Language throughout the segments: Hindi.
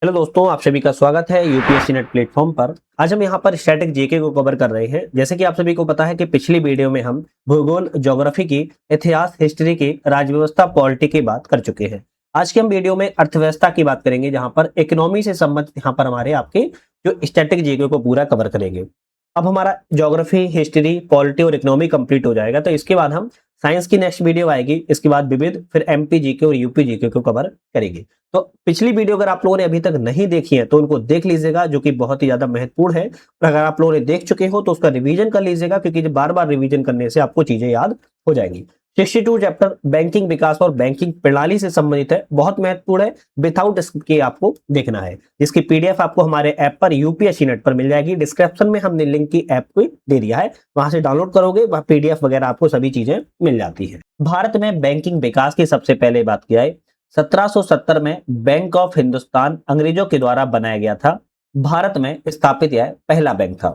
हेलो दोस्तों, आप सभी का स्वागत है यूपीएससी नेट प्लेटफॉर्म पर। आज हम यहाँ पर स्टैटिक जीके को कवर कर रहे हैं। जैसे कि आप सभी को पता है कि पिछली वीडियो में हम भूगोल, ज्योग्राफी की, इतिहास, हिस्ट्री की, राज्य व्यवस्था, पॉलिटी की बात कर चुके हैं। आज के हम वीडियो में अर्थव्यवस्था की बात करेंगे, जहां पर इकोनॉमी से संबंधित यहाँ पर हमारे आपके जो स्टैटिक जीके को पूरा कवर करेंगे। अब हमारा ज्योग्राफी, हिस्ट्री, पॉलिटी और इकोनॉमी कंप्लीट हो जाएगा, तो इसके बाद हम साइंस की नेक्स्ट वीडियो आएगी। इसके बाद विविध, फिर एमपी जीके और यूपी जीके को कवर करेंगे। तो पिछली वीडियो अगर आप लोगों ने अभी तक नहीं देखी है तो उनको देख लीजिएगा, जो कि बहुत ही ज्यादा महत्वपूर्ण है। और अगर आप लोगों ने देख चुके हो तो उसका रिवीजन कर लीजिएगा, क्योंकि बार बार रिवीजन करने से आपको चीजें याद हो जाएंगी। 62 चैप्टर बैंकिंग विकास और बैंकिंग प्रणाली से संबंधित है, बहुत महत्वपूर्ण है। विदाउट के आपको देखना है, जिसकी पीडीएफ आपको हमारे ऐप पर यूपीएससी नेट पर मिल जाएगी। डिस्क्रिप्शन में हमने लिंक की ऐप को दे दिया है, वहां से डाउनलोड करोगे, वहां पीडीएफ वगैरह आपको सभी चीजें मिल जाती है। भारत में बैंकिंग विकास की सबसे पहले बात किया है 1770 में बैंक ऑफ हिंदुस्तान अंग्रेजों के द्वारा बनाया गया था। भारत में स्थापित यह पहला बैंक था।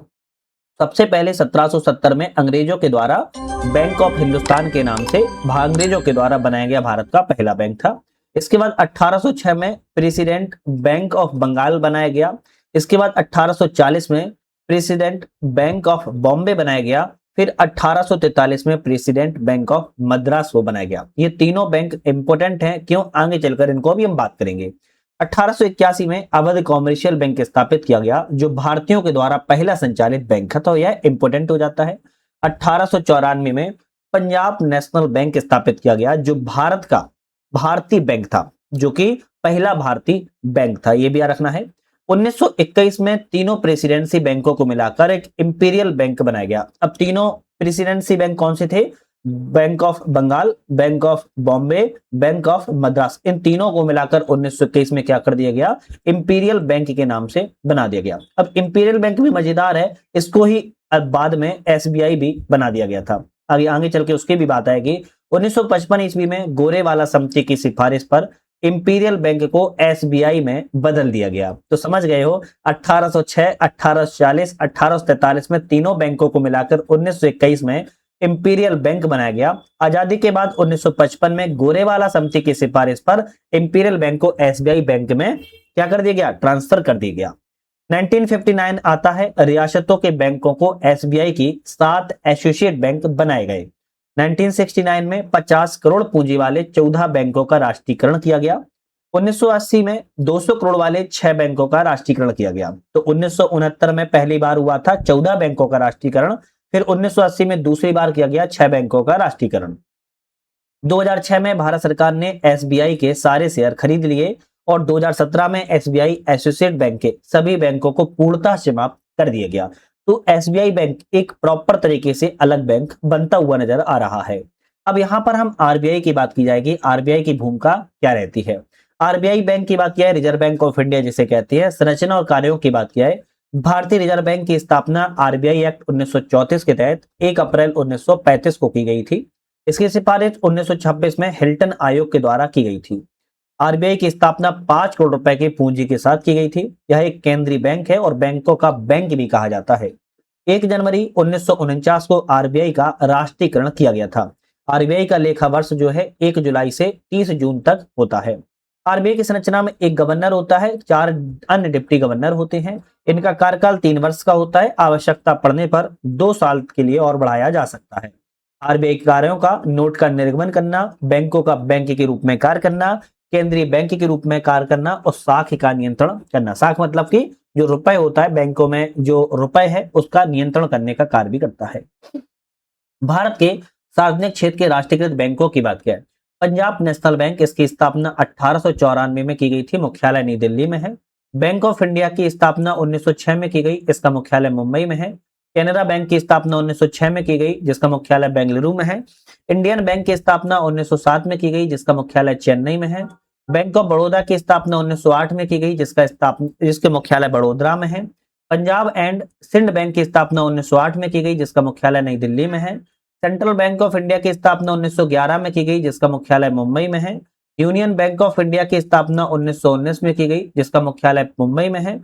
सबसे पहले 1770 में अंग्रेजों के द्वारा बैंक ऑफ हिंदुस्तान के नाम से अंग्रेजों के द्वारा बनाया गया भारत का पहला बैंक था। इसके बाद 1806 में प्रेसिडेंट बैंक ऑफ बंगाल बनाया गया। इसके बाद 1840 में प्रेसिडेंट बैंक ऑफ बॉम्बे बनाया गया। फिर 1843 में प्रेसिडेंट बैंक ऑफ मद्रास वो बनाया गया। ये तीनों बैंक इंपोर्टेंट हैं, क्यों, आगे चलकर इनको भी हम बात करेंगे। 1881 में अवध कॉमर्शियल बैंक स्थापित किया गया, जो भारतीयों के द्वारा पहला संचालित बैंक था, तो यह इंपोर्टेंट हो जाता है। 1894 में पंजाब नेशनल बैंक स्थापित किया गया, जो भारत का भारतीय बैंक था, जो कि पहला भारतीय बैंक था, यह भी याद रखना है। 1921 में तीनों प्रेसिडेंसी बैंकों को मिलाकर एक इंपीरियल बैंक बनाया गया। अब तीनों प्रेसिडेंसी बैंक कौन से थे? Bank of Bengal, Bank of Bombay, Bank of Madras, इन तीनों को मिलाकर 1921 में क्या कर दिया गया? इंपीरियल बैंक के नाम से बना दिया गया। अब इंपीरियल बैंक भी मजेदार है, इसको ही बाद में एसबीआई भी बना दिया गया था। आगे आगे चल के उसकी भी बात आएगी। 1955 ईस्वी में गोरेवाला समिति की सिफारिश पर इंपीरियल बैंक को एसबीआई में बदल दिया गया। तो समझ गए हो, 1806, 1840, 1843 में तीनों बैंकों को मिलाकर 1921 में इंपीरियल बैंक बनाया गया। आजादी के बाद 1955 में गोरेवाला समिति की सिफारिश पर इंपीरियल बैंक को एसबीआई बैंक में क्या कर दिया गया? ट्रांसफर कर दिया गया। 1959 आता है, रियासतों के बैंकों को एसबीआई की 7 एसोसिएट बैंक बनाए गए। 1969 में 50 करोड़ पूंजी वाले 14 बैंकों का राष्ट्रीयकरण किया गया। 1980 में 200 करोड़ वाले 6 बैंकों का राष्ट्रीयकरण किया गया। तो 1969 में पहली बार हुआ था 14 बैंकों का राष्ट्रीयकरण, फिर 1980 में दूसरी बार किया गया 6 बैंकों का राष्ट्रीयकरण। 2006 में भारत सरकार ने एसबीआई के सारे शेयर खरीद लिए और 2017 में एसबीआई एसोसिएट बैंक के सभी बैंकों को पूर्णतः समाप्त कर दिया गया। तो एसबीआई बैंक एक प्रॉपर तरीके से अलग बैंक बनता हुआ नजर आ रहा है। अब यहां पर हम आरबीआई की बात की जाएगी। आरबीआई की भूमिका क्या रहती है? आरबीआई बैंक की बात किया है, रिजर्व बैंक ऑफ इंडिया जिसे कहते हैं। संरचना और कार्यों की बात किया है। भारतीय रिजर्व बैंक की स्थापना आरबीआई एक्ट 1934 के तहत 1 अप्रैल 1935 को की गई थी। इसकी सिफारिश 1926 में हिल्टन आयोग के द्वारा की गई थी। आरबीआई की स्थापना 5 करोड़ रुपए की पूंजी के साथ की गई थी। यह एक केंद्रीय बैंक है और बैंकों का बैंक भी कहा जाता है। 1 जनवरी 1949 को आरबीआई का राष्ट्रीयकरण किया गया था। आरबीआई का लेखा वर्ष जो है 1 जुलाई से 30 जून तक होता है। आरबीआई की संरचना में एक गवर्नर होता है, 4 अन्य डिप्टी गवर्नर होते हैं। इनका कार्यकाल 3 वर्ष का होता है। आवश्यकता पड़ने पर 2 साल के लिए और बढ़ाया जा सकता है। आरबीआई के कार्यों का नोट का निर्गमन करना, बैंकों का बैंक के रूप में कार्य करना, केंद्रीय बैंक के रूप में कार्य करना और साख का नियंत्रण करना। साख मतलब कि जो रुपए होता है बैंकों में, जो रुपए है उसका नियंत्रण करने का कार्य भी करता है। भारत के सार्वजनिक क्षेत्र के राष्ट्रीयकृत बैंकों की बात करें, पंजाब नेशनल बैंक, इसकी स्थापना 1894 में की गई थी, मुख्यालय नई दिल्ली में है। बैंक ऑफ इंडिया की स्थापना 1906 में की गई, इसका मुख्यालय मुंबई में है। कैनरा बैंक की स्थापना 1906 में की गई, जिसका मुख्यालय बेंगलुरु में है। इंडियन बैंक की स्थापना 1907 में की गई, जिसका मुख्यालय चेन्नई में है। बैंक ऑफ बड़ौदा की स्थापना 1908 में की गई, जिसके मुख्यालय बड़ोदरा में है। पंजाब एंड सिंध बैंक की स्थापना 1908 में की गई, जिसका मुख्यालय नई दिल्ली में है। सेंट्रल बैंक ऑफ इंडिया की स्थापना 1911 में की गई, जिसका मुख्यालय मुंबई में है। यूनियन बैंक ऑफ इंडिया की स्थापना 1919 में की गई, जिसका मुख्यालय मुंबई में है।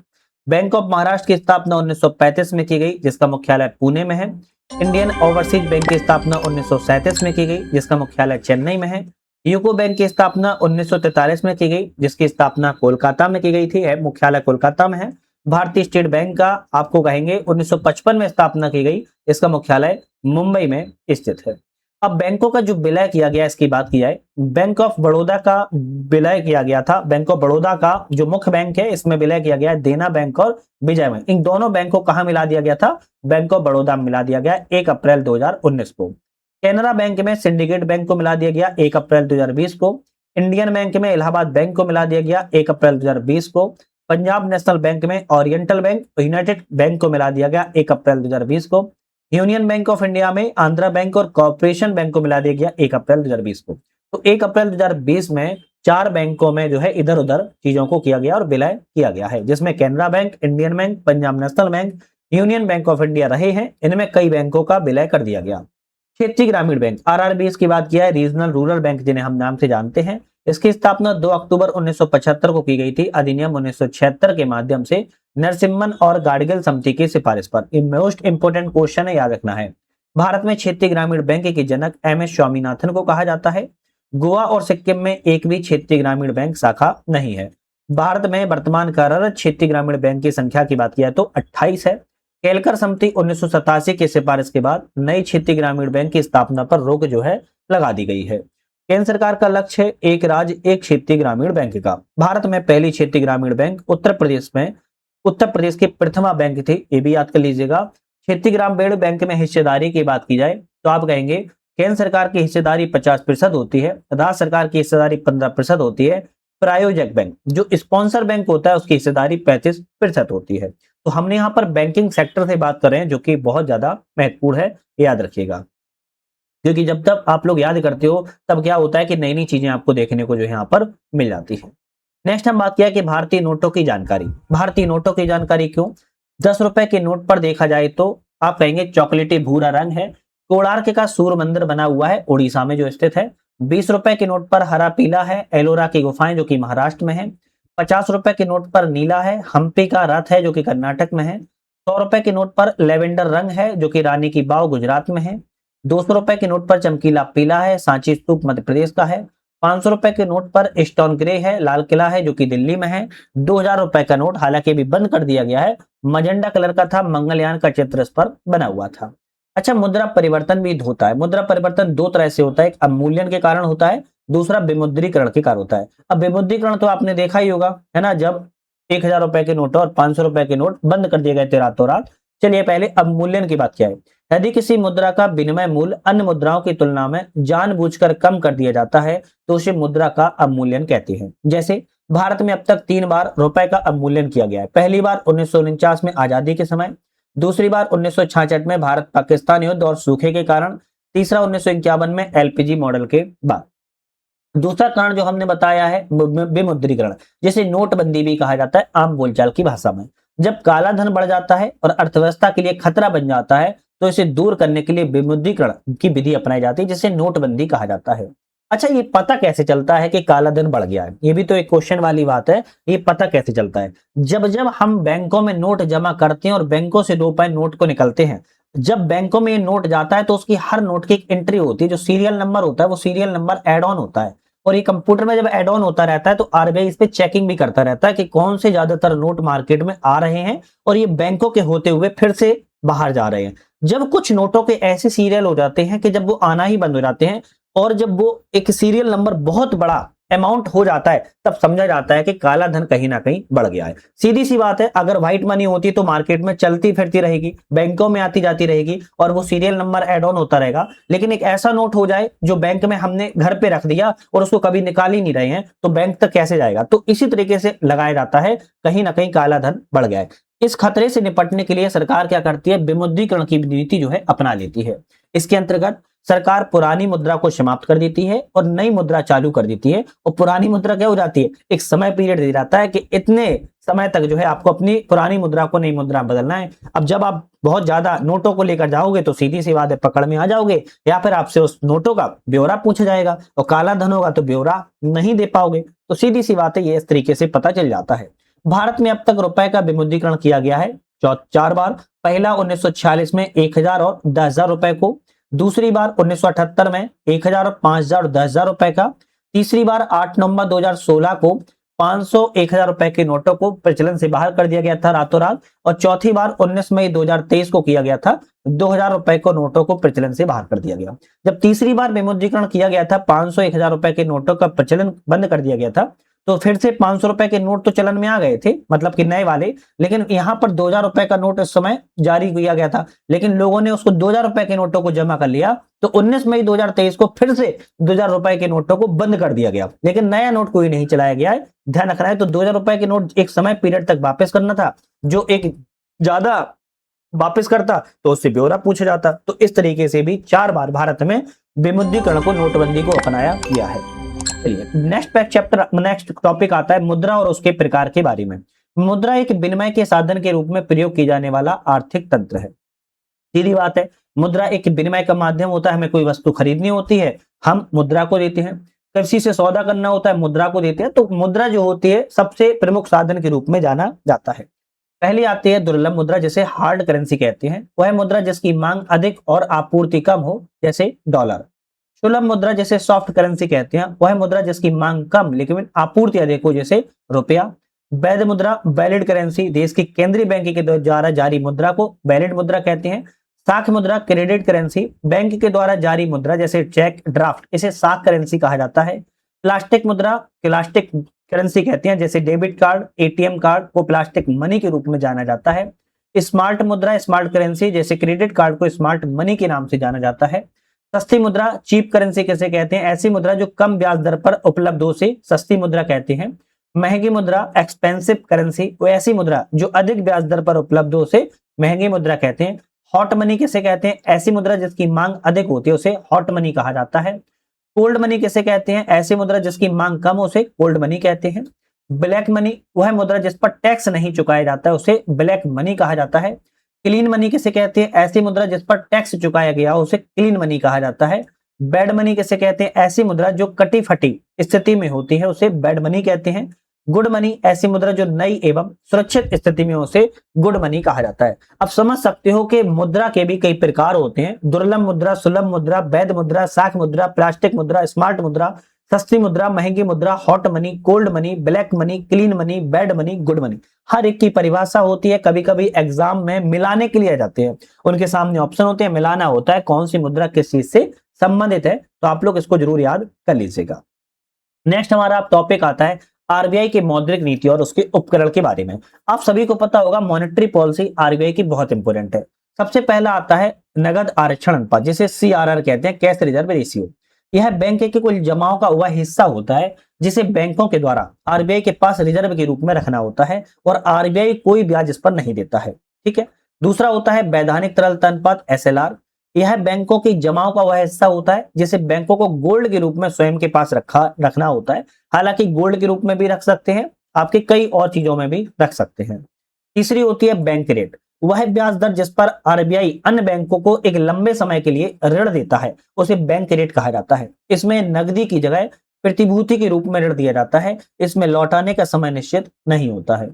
बैंक ऑफ महाराष्ट्र की स्थापना 1935 में की गई, जिसका मुख्यालय पुणे में है। इंडियन ओवरसीज बैंक की स्थापना 1937 में की गई, जिसका मुख्यालय चेन्नई में है। यूको बैंक की स्थापना 1943 में की गई, जिसकी स्थापना कोलकाता में की गई थी, है मुख्यालय कोलकाता में है। भारतीय स्टेट बैंक का आपको कहेंगे 1955 में स्थापना की गई, इसका मुख्यालय मुंबई में स्थित है। अब बैंकों का जो विलय किया गया इसकी बात की जाए, बैंक ऑफ बड़ौदा का विलय किया गया था। बैंक ऑफ बड़ौदा का जो मुख्य बैंक है इसमें विलय किया गया है देना बैंक और विजय बैंक। इन दोनों बैंक को कहां मिला दिया गया था? बैंक ऑफ बड़ौदा में मिला दिया गया 1 अप्रैल 2019 को। कैनरा बैंक में सिंडिकेट बैंक को मिला दिया गया 1 अप्रैल 2020 को। इंडियन बैंक में इलाहाबाद बैंक को मिला दिया गया 1 अप्रैल 2020 को। पंजाब नेशनल बैंक में ओरिएंटल बैंक, यूनाइटेड बैंक को मिला दिया गया 1 अप्रैल 2020 को। यूनियन बैंक ऑफ इंडिया में आंध्रा बैंक और कॉर्पोरेशन बैंक को मिला दिया गया 1 अप्रैल 2020 को। तो 1 अप्रैल 2020 में 4 बैंकों में जो है इधर उधर चीजों को किया गया और विलय किया गया है, जिसमें Canara bank, Indian bank, Punjab national bank, union bank of India रहे हैं। इनमें कई बैंकों का विलय कर दिया गया। क्षेत्रीय ग्रामीण बैंक आरआरबी की बात किया है, रीजनल रूरल बैंक जिन्हें हम नाम से जानते हैं। इसकी स्थापना 2 अक्टूबर 1975 को की गई थी। अधिनियम 1976 के माध्यम से नरसिम्हन और गाडगिल समिति की सिफारिश पर। मोस्ट इंपोर्टेंट क्वेश्चन है, याद रखना है। भारत में क्षेत्रीय ग्रामीण बैंक के जनक एम.एस. स्वामीनाथन को कहा जाता है। गोवा और सिक्किम में एक भी क्षेत्रीय ग्रामीण बैंक शाखा नहीं है। भारत में वर्तमान कार्यरत क्षेत्रीय ग्रामीण बैंक की संख्या की बात किया तो 28 है। केलकर समिति 1987 की सिफारिश के बाद नई क्षेत्रीय ग्रामीण बैंक की स्थापना पर रोक जो है लगा दी गई है। केंद्र सरकार का लक्ष्य है एक राज्य एक क्षेत्रीय ग्रामीण बैंक का। भारत में पहली क्षेत्रीय ग्रामीण बैंक उत्तर प्रदेश की प्रथमा बैंक थी, ये भी याद कर लीजिएगा। क्षेत्रीय ग्रामीण बैंक में हिस्सेदारी की बात की जाए तो आप कहेंगे केंद्र सरकार की हिस्सेदारी 50% होती है, राज्य सरकार की हिस्सेदारी 15% होती है। प्रायोजक बैंक जो स्पॉन्सर बैंक होता है उसकी हिस्सेदारी 35% होती है। तो हमने यहाँ पर बैंकिंग सेक्टर से बात कर रहे हैं जो कि बहुत ज्यादा महत्वपूर्ण है, याद रखिएगा, क्योंकि जब तक आप लोग याद करते हो तब क्या होता है कि नई नई चीजें आपको देखने को जो यहाँ पर मिल जाती है। नेक्स्ट हम बात किया कि भारतीय नोटों की जानकारी। भारतीय नोटों की जानकारी क्यों? 10 रुपए के नोट पर देखा जाए तो आप कहेंगे चॉकलेटी भूरा रंग है। कोणार्क का सूर्य मंदिर बना हुआ है उड़ीसा में जो स्थित है। 20 रुपए के नोट पर हरा पीला है, एलोरा की गुफाएं जो कि महाराष्ट्र में है। 50 रुपए के नोट पर नीला है, हम्पी का रथ है जो कि कर्नाटक में है। 100 रुपए के नोट पर लेवेंडर रंग है जो कि रानी की बाव गुजरात में है। 200 रुपए के नोट पर चमकीला पीला है, सांची स्तूप मध्य प्रदेश का है। 500 रुपए के नोट पर स्टोन ग्रे है, लाल किला है जो कि दिल्ली में है। 2000 रुपए का नोट हालांकि अभी बंद कर दिया गया है, मजेंडा कलर का था, मंगलयान का चित्र इस पर बना हुआ था। अच्छा, मुद्रा परिवर्तन भी होता है। मुद्रा परिवर्तन दो तरह से होता है, एक अवमूल्यन के कारण होता है, दूसरा विमुद्रीकरण के कारण होता है। अब विमुद्रीकरण तो आपने देखा ही होगा, है ना, जब 1000 रुपए के नोट और 500 रुपए के नोट बंद कर दिए गए थे रातों रात। चलिए पहले अवमूल्यन की बात क्या है। यदि किसी मुद्रा का विनिमय मूल्य अन्य मुद्राओं की तुलना में जानबूझकर कम कर दिया जाता है तो उसे मुद्रा का अवमूल्यन कहते हैं। जैसे भारत में अब तक 3 बार रुपए का अवमूल्यन किया गया है। पहली बार 1949 में आजादी के समय, दूसरी बार 1966 में भारत पाकिस्तान युद्ध और सूखे के कारण, तीसरा 1951 में एलपीजी मॉडल के बाद। दूसरा कारण जो हमने बताया है विमुद्रीकरण, जिसे नोटबंदी भी कहा जाता है आम बोलचाल की भाषा में। जब काला धन बढ़ जाता है और अर्थव्यवस्था के लिए खतरा बन जाता है तो इसे दूर करने के लिए विमुद्रीकरण की विधि अपनाई जाती है, जिसे नोटबंदी कहा जाता है। अच्छा, ये पता कैसे चलता है कि काला धन बढ़ गया है? ये भी तो एक क्वेश्चन वाली बात है। ये पता कैसे चलता है? जब जब हम बैंकों में नोट जमा करते हैं और बैंकों से ₹2 नोट को निकलते हैं, जब बैंकों में ये नोट जाता है तो उसकी हर नोट की एक एंट्री होती है, जो सीरियल नंबर होता है वो सीरियल नंबर एड ऑन होता है। और ये कंप्यूटर में जब एड ऑन होता रहता है तो आरबीआई इस पे चेकिंग भी करता रहता है कि कौन से ज्यादातर नोट मार्केट में आ रहे हैं और ये बैंकों के होते हुए फिर से बाहर जा रहे हैं। जब कुछ नोटों के ऐसे सीरियल हो जाते हैं कि जब वो आना ही बंद हो जाते हैं और जब वो एक सीरियल नंबर बहुत बड़ा अमाउंट हो जाता है तब समझा जाता है कि काला धन कहीं ना कहीं बढ़ गया है। सीधी सी बात है, अगर व्हाइट मनी होती तो मार्केट में चलती फिरती रहेगी, बैंकों में आती जाती रहेगी और वो सीरियल नंबर एड ऑन होता रहेगा। लेकिन एक ऐसा नोट हो जाए जो बैंक में हमने घर पे रख दिया और उसको कभी निकाल ही नहीं रहे हैं तो बैंक तक कैसे जाएगा? तो इसी तरीके से लगाया जाता है कहीं ना कहीं काला धन बढ़ गया है। इस खतरे से निपटने के लिए सरकार क्या करती है? विमुद्रीकरण की नीति जो है अपना लेती है। इसके अंतर्गत सरकार पुरानी मुद्रा को समाप्त कर देती है और नई मुद्रा चालू कर देती है। और पुरानी मुद्रा क्या हो जाती है? एक समय पीरियड दे जाता है कि इतने समय तक जो है आपको अपनी पुरानी मुद्रा को नई मुद्रा बदलना है। अब जब आप बहुत ज्यादा नोटों को लेकर जाओगे तो सीधी सी बात है पकड़ में आ जाओगे, या फिर आपसे उस नोटों का ब्यौरा पूछा जाएगा और काला धन होगा तो ब्यौरा नहीं दे पाओगे। तो सीधी सी बात है, ये इस तरीके से पता चल जाता है। भारत में अब तक रुपए का विमुद्रीकरण किया गया है 4 बार। पहला 1946 में 1000 और 10,000 रुपए को, दूसरी बार 1978 में 1000 और 5000 और 10,000 रुपए का, तीसरी बार 8 नवंबर 2016 को 500 1000 रुपए के नोटों को प्रचलन से बाहर कर दिया गया था रातों रात, और चौथी बार 19 मई 2023 को किया गया था, 2000 रुपए को नोटों को प्रचलन से बाहर कर दिया गया। जब तीसरी बार विमुद्रीकरण किया गया था, 500 1000 रुपए के नोटों का प्रचलन बंद कर दिया गया था, तो फिर से 500 रुपए के नोट तो चलन में आ गए थे, मतलब कि नए वाले, लेकिन यहाँ पर 2000 रुपए का नोट इस समय जारी किया गया था, लेकिन लोगों ने उसको 2000 रुपए के नोटों को जमा कर लिया, तो 19 मई 2023 को फिर से 2000 रुपए के नोटों को बंद कर दिया गया, लेकिन नया नोट कोई नहीं चलाया गया है, ध्यान रखना है। तो 2000 रुपए के नोट एक समय पीरियड तक वापस करना था, जो एक ज्यादा वापस करता तो उससे ब्यौरा पूछा जाता। तो इस तरीके से भी 4 बार भारत में विमुद्रीकरण को, नोटबंदी को अपनाया गया है। चलिए नेक्स्ट टॉपिक आता है मुद्रा और उसके प्रकार के बारे में। मुद्रा एक विनिमय के साधन के रूप में प्रयोग किया जाने वाला आर्थिक तंत्र है। सीधी बात है, मुद्रा एक विनिमय का माध्यम होता है। हमें कोई वस्तु खरीदनी होती है, हम मुद्रा को देते हैं, किसी से सौदा करना होता है, मुद्रा को देते हैं। तो मुद्रा जो होती है सबसे प्रमुख साधन के रूप में जाना जाता है। पहली आती है दुर्लभ मुद्रा, जिसे हार्ड करेंसी कहते हैं। वह मुद्रा जिसकी मांग अधिक और आपूर्ति कम हो, जैसे डॉलर। सुलभ मुद्रा जिसे सॉफ्ट करेंसी कहते हैं, वह मुद्रा जिसकी मांग कम लेकिन आपूर्ति अधिक हो, जैसे रुपया। वैध मुद्रा, वैलिड करेंसी, देश की केंद्रीय बैंक के द्वारा जारी मुद्रा को वैलिड मुद्रा कहते हैं। साख मुद्रा, क्रेडिट करेंसी, बैंक के द्वारा जारी मुद्रा जैसे चेक, ड्राफ्ट, इसे साख करेंसी कहा जाता है। प्लास्टिक मुद्रा, प्लास्टिक करेंसी कहते हैं, जैसे डेबिट कार्ड, एटीएम कार्ड को प्लास्टिक मनी के रूप में जाना जाता है। स्मार्ट मुद्रा, स्मार्ट करेंसी, जैसे क्रेडिट कार्ड को स्मार्ट मनी के नाम से जाना जाता है। सस्ती मुद्रा, चीप करेंसी कैसे कहते हैं, ऐसी मुद्रा जो कम ब्याज दर पर उपलब्ध हो से सस्ती मुद्रा कहते हैं। महंगी मुद्रा, एक्सपेंसिव करेंसी, वो ऐसी मुद्रा जो अधिक ब्याज दर पर उपलब्ध हो से महंगी मुद्रा कहते हैं। हॉट मनी कैसे कहते हैं, ऐसी मुद्रा जिसकी मांग अधिक होती है उसे हॉट मनी कहा जाता है। कोल्ड मनी कैसे कहते हैं, ऐसी मुद्रा जिसकी मांग कम हो उसे कोल्ड मनी कहते हैं। ब्लैक मनी, वह मुद्रा जिस पर टैक्स नहीं चुकाया जाता है उसे ब्लैक मनी कहा जाता है। क्लीन मनी किसे कहते हैं, ऐसी मुद्रा जिस पर टैक्स चुकाया गया उसे क्लीन मनी कहा जाता है। बैड मनी किसे कहते हैं, ऐसी मुद्रा जो कटी फटी स्थिति में होती है उसे बैड मनी कहते हैं। गुड मनी, ऐसी मुद्रा जो नई एवं सुरक्षित स्थिति में उसे गुड मनी कहा जाता है। अब समझ सकते हो कि मुद्रा के भी कई प्रकार होते हैं। दुर्लभ मुद्रा, सुलभ मुद्रा, वैध मुद्रा, साख मुद्रा, प्लास्टिक मुद्रा, स्मार्ट मुद्रा, सस्ती मुद्रा, महंगी मुद्रा, hot money, cold money, black money, clean money, bad money, good money. हर एक की परिभाषा होती है। कभी कभी एग्जाम में मिलाने के लिए आ जाते हैं, उनके सामने ऑप्शन होते हैं, मिलाना होता है कौन सी मुद्रा किस चीज से संबंधित है, तो आप लोग इसको जरूर याद कर लीजिएगा। नेक्स्ट हमारा टॉपिक आता है आरबीआई की मौद्रिक नीति और उसके उपकरण के बारे में। आप सभी को पता होगा मॉनेटरी पॉलिसी आरबीआई की बहुत इंपॉर्टेंट है। सबसे पहला आता है नगद आरक्षण अनुपात, जिसे सीआरआर कहते हैं, कैश रिजर्व रेशियो। यह बैंक के कुल जमाओं का वह हिस्सा होता है जिसे बैंकों के द्वारा आरबीआई के पास रिजर्व के रूप में रखना होता है, और आरबीआई कोई ब्याज इस पर नहीं देता है। ठीक है। दूसरा होता है वैधानिक तरलता अनुपात, एसएलआर। यह बैंकों की जमाओं का वह हिस्सा होता है जिसे बैंकों को गोल्ड के रूप में स्वयं के पास रखना होता है। हालांकि गोल्ड के रूप में भी रख सकते हैं, आपके कई और चीजों में भी रख सकते हैं। तीसरी होती है बैंक रेट, वह ब्याज दर जिस पर आरबीआई अन्य बैंकों को एक लंबे समय के लिए ऋण देता है उसे बैंक रेट कहा जाता है। इसमें नकदी की जगह प्रतिभूति के रूप में ऋण दिया जाता है। इसमें लौटाने का समय निश्चित नहीं होता है।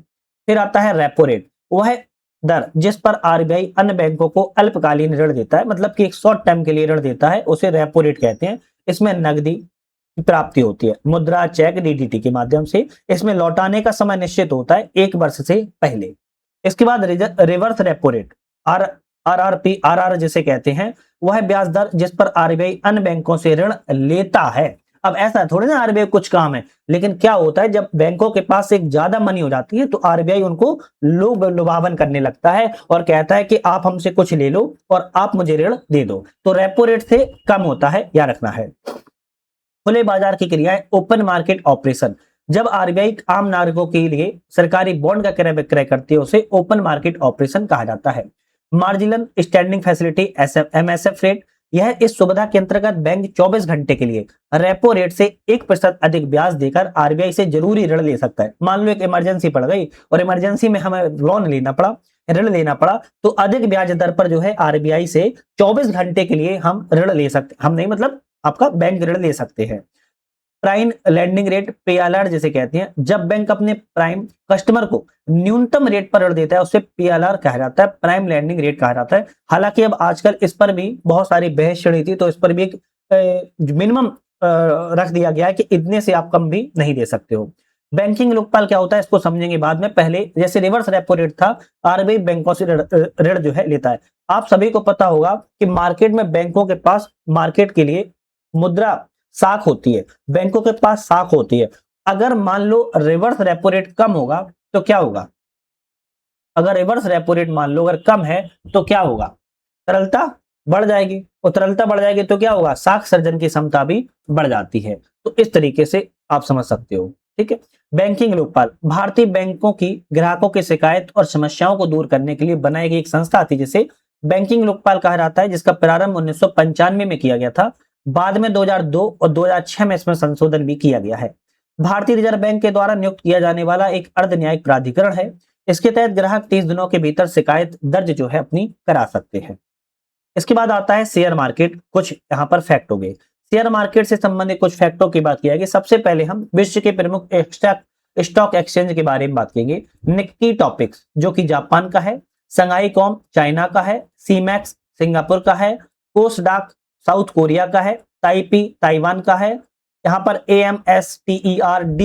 फिर आता है रेपो रेट, वह दर जिस पर आरबीआई अन्य बैंकों को अल्पकालीन ऋण देता है, मतलब कि एक शॉर्ट टर्म के लिए ऋण देता है, उसे रेपो रेट कहते हैं। इसमें नकदी की प्राप्ति होती है, मुद्रा, चेक, डीडीटी के माध्यम से। इसमें लौटाने का समय निश्चित होता है 1 वर्ष से पहले। इसके बाद reverse repo rate, RRP, RR जिसे कहते हैं, वह ब्याज दर जिस पर आरबीआई अन्य बैंकों से ऋण लेता है। अब ऐसा थोड़ी ना आरबीआई कुछ काम है, लेकिन क्या होता है जब बैंकों के पास एक ज्यादा मनी हो जाती है तो आरबीआई उनको लुभावन करने लगता है और कहता है कि आप हमसे कुछ ले लो और आप मुझे ऋण दे दो। तो रेपो रेट से कम होता है, याद रखना है। खुले बाजार की क्रियाएं, ओपन मार्केट ऑपरेशन। जब आरबीआई आम नागरिकों के लिए सरकारी बॉन्ड का क्रय विक्रय करती है उसे ओपन मार्केट ऑपरेशन कहा जाता है। Marginal standing facility, MSF rate, यह इस सुविधा के अंतर्गत बैंक 24 घंटे के लिए रेपो रेट से 1% अधिक ब्याज देकर आरबीआई से जरूरी ऋण ले सकता है। मान लो एक इमरजेंसी पड़ गई और इमरजेंसी में हमें लोन लेना पड़ा, ऋण लेना पड़ा, तो अधिक ब्याज दर पर जो है आरबीआई से 24 घंटे के लिए हम ऋण ले सकते, हम नहीं मतलब आपका बैंक ऋण ले सकते हैं। प्राइम लैंडिंग रेट, पीएलआर जिसे कहते हैं, जब बैंक अपने प्राइम कस्टमर को न्यूनतम रेट पर ऋण देता है उसे पीएलआर कहा जाता है, प्राइम लैंडिंग रेट कहा जाता है। हालांकि अब आजकल इस पर भी बहुत सारी बहस छिड़ी थी, तो इस पर भी एक मिनिमम रख दिया गया है कि इतने से आप कम भी नहीं दे सकते हो। बैंकिंग लोकपाल क्या होता है इसको समझेंगे बाद में। पहले जैसे रिवर्स रेपो रेट था, आरबीआई बैंकों से ऋण जो है लेता है। आप सभी को पता होगा कि मार्केट में बैंकों के पास मार्केट के लिए मुद्रा साख होती है, बैंकों के पास साख होती है। अगर मान लो रिवर्स रेपो रेट कम होगा तो क्या होगा? अगर रिवर्स रेपो रेट मान लो अगर कम है तो क्या होगा? तरलता बढ़ जाएगी, और तरलता बढ़ जाएगी तो क्या होगा? साख सर्जन की क्षमता भी बढ़ जाती है। तो इस तरीके से आप समझ सकते हो। ठीक है। बैंकिंग लोकपाल भारतीय बैंकों की ग्राहकों की शिकायत और समस्याओं को दूर करने के लिए बनाई गई एक संस्था थी जिसे बैंकिंग लोकपाल कहा जाता है, जिसका प्रारंभ 1995 में किया गया था। बाद में 2002 और 2006 में इसमें संशोधन भी किया गया है। भारतीय रिजर्व बैंक के द्वारा नियुक्त किया जाने वाला एक अर्ध न्यायिक प्राधिकरण है। इसके तहत ग्राहक 30 दिनों के भीतर शिकायत दर्ज जो है अपनी करा सकते हैं। इसके बाद आता है शेयर मार्केट। कुछ यहाँ पर फैक्ट हो गए। शेयर मार्केट से संबंधित कुछ फैक्टों की बात किया गया। सबसे पहले हम विश्व के प्रमुख स्टॉक एक्सचेंज के बारे में बात करेंगे। निक्की टॉपिक्स जो कि जापान का है, संगाई कॉम चाइना का है, सीमैक्स सिंगापुर का है, कोसडाक साउथ कोरिया का है, ताइपी ताइवान का है, यहाँ पर AMSTERDERM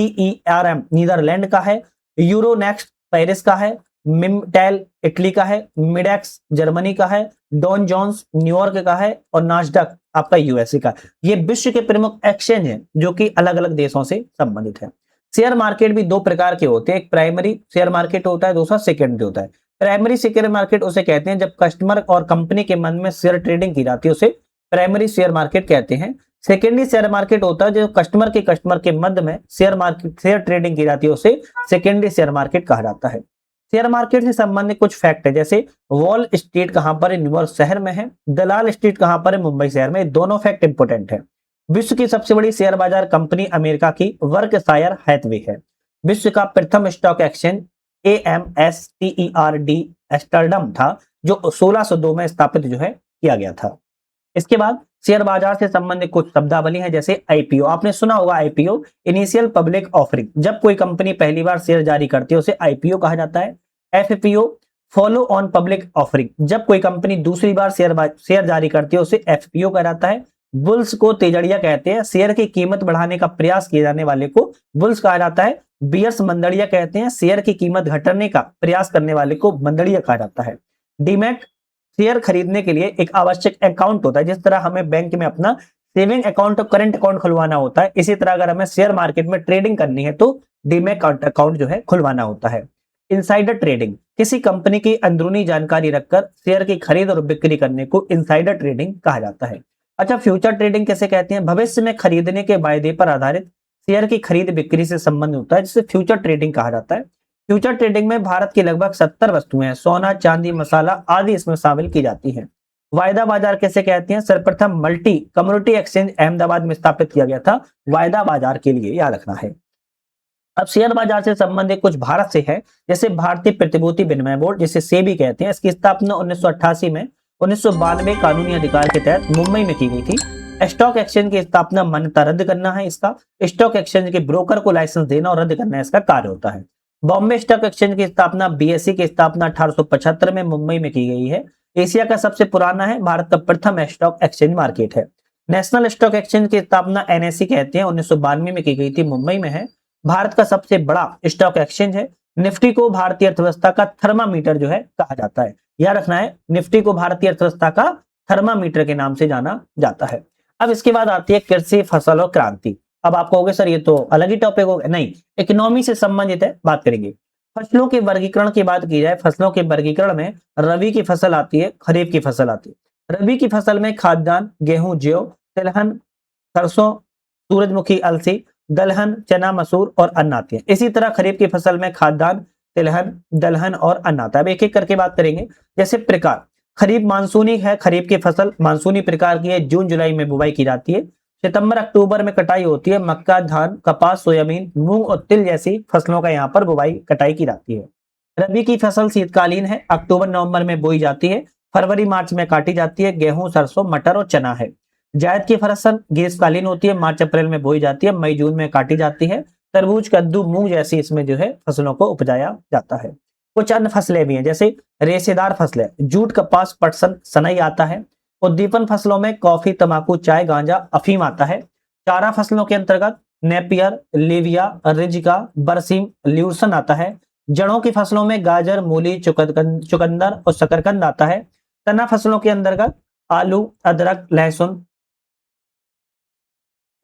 नीदरलैंड का है, यूरोनेक्स्ट पेरिस का है, मिमटेल इटली का है, मिडेक्स जर्मनी का है, डॉन जोन्स न्यूयॉर्क का है, और नास्डक आपका यूएसए का। ये विश्व के प्रमुख एक्सचेंज हैं जो कि अलग अलग देशों से संबंधित है। शेयर मार्केट भी दो प्रकार के होते हैं, एक प्राइमरी शेयर मार्केट होता है, दूसरा सेकेंडरी होता है। प्राइमरी शेयर मार्केट उसे कहते हैं जब कस्टमर और कंपनी के मन में शेयर ट्रेडिंग की जाती है, उसे प्राइमरी शेयर मार्केट कहते हैं। सेकेंडरी शेयर मार्केट होता है जो कस्टमर के मध्य में शेयर ट्रेडिंग की जाती है, उसे सेकेंडरी शेयर मार्केट कहा जाता है। शेयर मार्केट से संबंधित कुछ फैक्ट है, जैसे वॉल स्ट्रीट कहां पर है? न्यूयॉर्क शहर में है। दलाल स्ट्रीट कहां पर है? मुंबई शहर में। दोनों फैक्ट इंपोर्टेंट है। विश्व की सबसे बड़ी शेयर बाजार कंपनी अमेरिका की वर्कशायर हैथवे है। विश्व का प्रथम स्टॉक एक्सचेंज AMSTERD एस्टरडम था, जो 1602 में स्थापित जो है किया गया था। इसके बाद शेयर बाजार से संबंधित कुछ शब्दावली है, जैसे आईपीओ। आपने सुना होगा आईपीओ, इनिशियल पब्लिक ऑफरिंग। जब कोई कंपनी पहली बार शेयर जारी करती है उसे आईपीओ कहा जाता है। FPO follow on public offering. जब कोई कंपनी दूसरी बार शेयर जारी करती है उसे एफपीओ कहा जाता है। बुल्स को तेजड़िया कहते हैं। शेयर की कीमत बढ़ाने का प्रयास किए जाने वाले को बुल्स कहा जाता है। बियर्स मंदड़िया कहते हैं। शेयर की कीमत घटाने का प्रयास करने वाले को मंदड़िया कहा जाता है। डीमैट शेयर खरीदने के लिए एक आवश्यक अकाउंट होता है। जिस तरह हमें बैंक में अपना सेविंग अकाउंट और करंट अकाउंट खुलवाना होता है, इसी तरह अगर हमें शेयर मार्केट में ट्रेडिंग करनी है तो डीमैट अकाउंट जो है खुलवाना होता है। इनसाइडर ट्रेडिंग किसी कंपनी की अंदरूनी जानकारी रखकर शेयर की खरीद और बिक्री करने को इनसाइडर ट्रेडिंग कहा जाता है। अच्छा, फ्यूचर ट्रेडिंग कैसे कहते हैं? भविष्य में खरीदने के वायदे पर आधारित शेयर की खरीद बिक्री से संबंध होता है, जिसे फ्यूचर ट्रेडिंग कहा जाता है। फ्यूचर ट्रेडिंग में भारत की लगभग 70 वस्तुएं, सोना चांदी मसाला आदि इसमें शामिल की जाती हैं। वायदा बाजार कैसे कहते हैं? सर्वप्रथम मल्टी कम्युनिटी एक्सचेंज अहमदाबाद में स्थापित किया गया था वायदा बाजार के लिए, याद रखना है। अब शेयर बाजार से संबंधित कुछ भारत से है, जैसे भारतीय प्रतिभूति विनिमय बोर्ड, जिसे सेबी कहते हैं। इसकी स्थापना 1988 में 1992 कानूनी अधिकार के तहत मुंबई में की गई थी। स्टॉक एक्सचेंज की स्थापना मान्यता रद्द करना है इसका। स्टॉक एक्सचेंज के ब्रोकर को लाइसेंस देना और रद्द करना इसका कार्य होता है। बॉम्बे स्टॉक एक्सचेंज की स्थापना बीएसई की स्थापना 1875 में मुंबई में की गई है। एशिया का सबसे पुराना है, भारत का प्रथम स्टॉक एक्सचेंज मार्केट है। नेशनल स्टॉक एक्सचेंज की स्थापना एनएसई कहते हैं, 1992 में की गई थी, मुंबई में है। भारत का सबसे बड़ा स्टॉक एक्सचेंज है। निफ्टी को भारतीय अर्थव्यवस्था का थर्मामीटर जो है कहा जाता है, याद रखना है। निफ्टी को भारतीय अर्थव्यवस्था का थर्मामीटर के नाम से जाना जाता है। अब इसके बाद आती है कृषि फसल और क्रांति। अब आप कहोगे सर ये तो अलग ही टॉपिक हो गया। नहीं, इकोनॉमी से संबंधित है, बात करेंगे। फसलों के वर्गीकरण की बात की जाए, फसलों के वर्गीकरण में रबी की फसल आती है, खरीफ की फसल आती है। रबी की फसल में खाद्यान्न, गेहूं, जौ, तिलहन, सरसों, सूरजमुखी, अलसी, दलहन, चना, मसूर और अन्न आती है। इसी तरह खरीफ की फसल में खाद्यान्न, तिलहन, दलहन और अन्न आता है। अब एक एक करके बात करेंगे। जैसे प्रकार, खरीफ मानसूनी है, खरीफ की फसल मानसूनी प्रकार की है, जून जुलाई में बुवाई की जाती है, सितंबर अक्टूबर में कटाई होती है। मक्का, धान, कपास, सोयाबीन, मूंग और तिल जैसी फसलों का यहाँ पर बुवाई कटाई की जाती है। रबी की फसल शीतकालीन है, अक्टूबर नवंबर में बोई जाती है, फरवरी मार्च में काटी जाती है। गेहूं, सरसों, मटर और चना है। जायद की फसल ग्रीष्मकालीन होती है, मार्च अप्रैल में बोई जाती है, मई जून में काटी जाती है। तरबूज, कद्दू, मूंग जैसी इसमें जो है फसलों को उपजाया जाता है। कुछ अन्य फसलें भी हैं, जैसे रेशेदार फसलें, जूट, कपास, पटसन, सनई आता है। उद्दीपन फसलों में कॉफी, तंबाकू, चाय, गांजा, अफीम आता है। चारा फसलों के अंतर्गत नेपियर, लिविया, रिजिका, बरसीम, ल्यूसन आता है। जड़ों की फसलों में गाजर, मूली, चुकंदर और शकरकंद आता है। तना फसलों के अंतर्गत आलू, अदरक, लहसुन,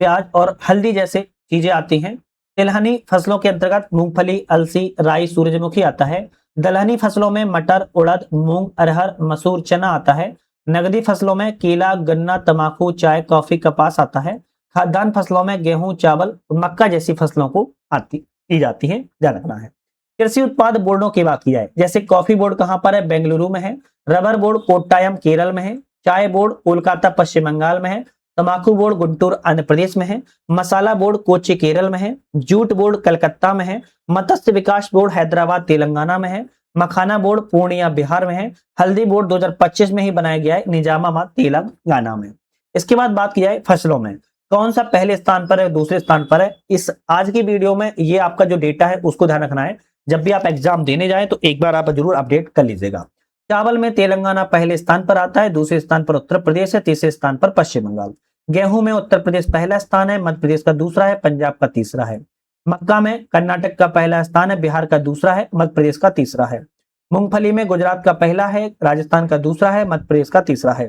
प्याज और हल्दी जैसे चीजें आती हैं। तिलहनी फसलों के अंतर्गत मूंगफली, अलसी, राई, सूरजमुखी आता है। दलहनी फसलों में मटर, उड़द, मूंग, अरहर, मसूर, चना आता है। नगदी फसलों में केला, गन्ना, तंबाकू, चाय, कॉफी, कपास आता है। खाद्यान्न फसलों में गेहूं, चावल, मक्का जैसी फसलों को आती की जाती है, ध्यान रखना है। कृषि उत्पाद बोर्डों की बात की जाए, जैसे कॉफी बोर्ड कहां पर है? बेंगलुरु में है। रबर बोर्ड कोट्टायम केरल में है। चाय बोर्ड कोलकाता पश्चिम बंगाल में है। तंबाकू बोर्ड गुंटूर आंध्र प्रदेश में है। मसाला बोर्ड कोच्चि केरल में है। जूट बोर्ड कलकत्ता में है। मत्स्य विकास बोर्ड हैदराबाद तेलंगाना में है। मखाना बोर्ड पूर्णिया बिहार में है। हल्दी बोर्ड 2025 में ही बनाया गया है, निजामाबाद तेलंगाना में। इसके बाद बात की जाए फसलों में कौन सा पहले स्थान पर है, दूसरे स्थान पर है। इस आज की वीडियो में ये आपका जो डेटा है उसको ध्यान रखना है। जब भी आप एग्जाम देने जाए तो एक बार आप जरूर अपडेट कर लीजिएगा। चावल में तेलंगाना पहले स्थान पर आता है, दूसरे स्थान पर उत्तर प्रदेश है, तीसरे स्थान पर पश्चिम बंगाल। गेहूं में उत्तर प्रदेश पहला स्थान है, मध्य प्रदेश का दूसरा है, पंजाब का तीसरा है। मक्का में कर्नाटक का पहला स्थान है, बिहार का दूसरा है, मध्य प्रदेश का तीसरा है। मूंगफली में गुजरात का पहला है, राजस्थान का दूसरा है, मध्य प्रदेश का तीसरा है।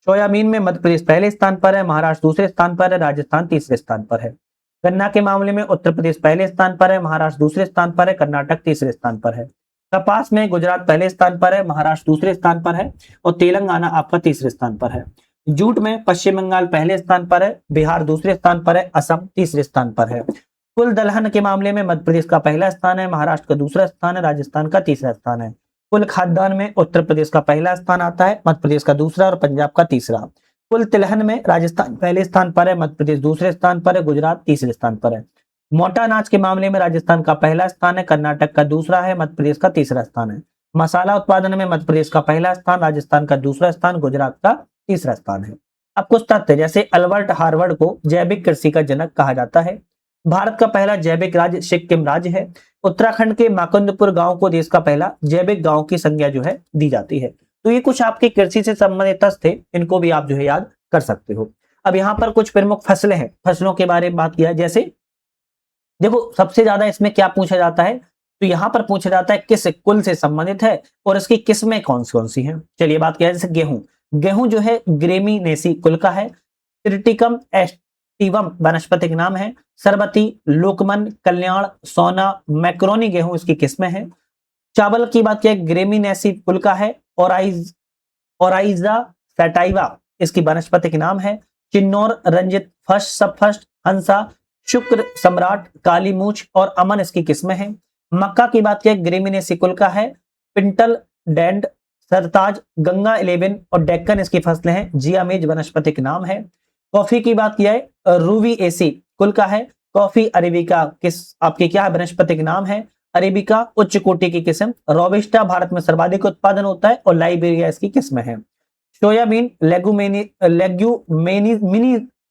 सोयाबीन में मध्य प्रदेश पहले स्थान पर है, महाराष्ट्र दूसरे स्थान पर है, राजस्थान तीसरे स्थान पर है। गन्ना के मामले में उत्तर प्रदेश पहले स्थान पर है, महाराष्ट्र दूसरे स्थान पर है, कर्नाटक तीसरे स्थान पर है। कपास में गुजरात पहले स्थान पर है, महाराष्ट्र दूसरे स्थान पर है और तेलंगाना आपका तीसरे स्थान पर है। जूट में पश्चिम बंगाल पहले स्थान पर है, बिहार दूसरे स्थान पर है, असम तीसरे स्थान पर है। कुल दलहन के मामले में मध्य प्रदेश का पहला स्थान है, महाराष्ट्र का दूसरा स्थान है, राजस्थान का तीसरा स्थान है। कुल खाद्यान्न में उत्तर प्रदेश का पहला स्थान आता है, मध्य प्रदेश का दूसरा और पंजाब का तीसरा। कुल तिलहन में राजस्थान पहले स्थान पर है, मध्य प्रदेश दूसरे स्थान पर है, गुजरात तीसरे स्थान पर है। मोटा अनाज के मामले में राजस्थान का पहला स्थान है, कर्नाटक का दूसरा है, मध्य प्रदेश का तीसरा स्थान है। मसाला उत्पादन में मध्य प्रदेश का पहला स्थान, राजस्थान का दूसरा स्थान, गुजरात का तीसरा स्थान है। अब कुछ तथ्य, जैसे अल्बर्ट हार्वर्ड को जैविक कृषि का जनक कहा जाता है। भारत का पहला जैविक राज्य सिक्किम राज्य है। उत्तराखंड के माकुंदपुर गांव को देश का पहला जैविक गांव की संज्ञा जो है दी जाती है। तो ये कुछ आपके कृषि से संबंधित तथ्य थे, इनको भी आप जो है याद कर सकते हो। अब यहाँ पर कुछ प्रमुख फसलें हैं, फसलों के बारे में बात किया, जैसे देखो सबसे ज्यादा इसमें क्या पूछा जाता है, तो यहाँ पर पूछा जाता है किस कुल से संबंधित है और इसकी किस्में कौन सी हैं। चलिए बात किया जैसे गेहूं। गेहूं जो है ग्रेमिनेसी कुल का है। त्रिटिकम एस्टिवम वनस्पतिक नाम है। सरबती, लोकमन, कल्याण, सोना, मैक्रोनी गेहूं इसकी किस्में हैं। चावल की बात किया ग्रेमिनेसी कुल का है। ओराइजा सैटाइवा इसकी वनस्पतिक नाम है। चिन्नौर, रंजित, फर्स्ट, सब फर्स्ट, हंसा, शुक्र, सम्राट, काली मूछ और अमन इसकी किस्में हैं। मक्का की बात किया ग्रेमिनेसी कुल का है। पिंटल, डेंड, सरताज, गंगा 11 और डेक्कन इसकी फसलें हैं। जियामेज वनस्पतिक नाम है। कॉफी की बात किया है रूवी एसी कुल का है। कॉफी अरेबिका किस आपके क्या है वनस्पतिक नाम है। अरेबिका उच्च कोटि की किस्म। रोबिस्टा भारत में सर्वाधिक उत्पादन होता है और लाइबेरिया इसकी किस्में हैं। सोयाबीन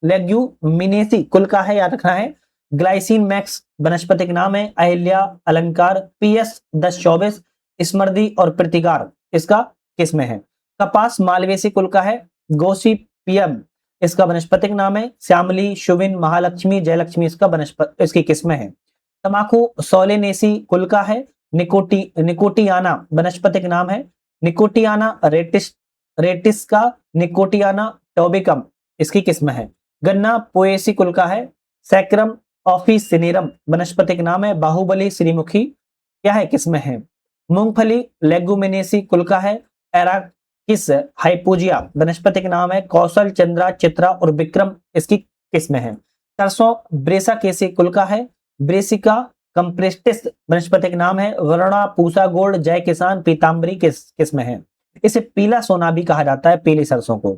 लेग्यूमिनेसी कुल का है, याद रखना है। ग्लाइसिन मैक्स वनस्पतिक नाम है। अहिल्या, अलंकार, पीएस 1024, स्मृति और प्रतिकार इसका किस्में है। कपास मालवेसी कुल का है। गोसिपियम इसका वनस्पतिक नाम है। श्यामली, शुविन, महालक्ष्मी, जयलक्ष्मी इसकी किस्में हैं। तमाकू सोलेनेसी कुल का है। निकोटियाना वनस्पतिक नाम है। निकोटियाना रेटिस्का, निकोटियाना टोबिकम इसकी किस्में है। गन्ना पोएसी कुल का है। सैक्रम ऑफिसिनेरम वनस्पतिक नाम है। बाहुबली, श्रीमुखी क्या है किस्में है। मूंगफली लेगुमिनेसी कुल का है। एराकिस हाइपोजिया वनस्पतिक नाम है। कौशल, चंद्रा, चित्रा और विक्रम इसकी किस्में हैं। सरसों ब्रेसा केसी कुल का है। ब्रेसिका कंप्रेस्टिस वनस्पतिक नाम है। वरुणा, पूसा गोल्ड, जय किसान, पीताम्बरी किस्में हैं। इसे पीला सोना भी कहा जाता है, पीली सरसों को।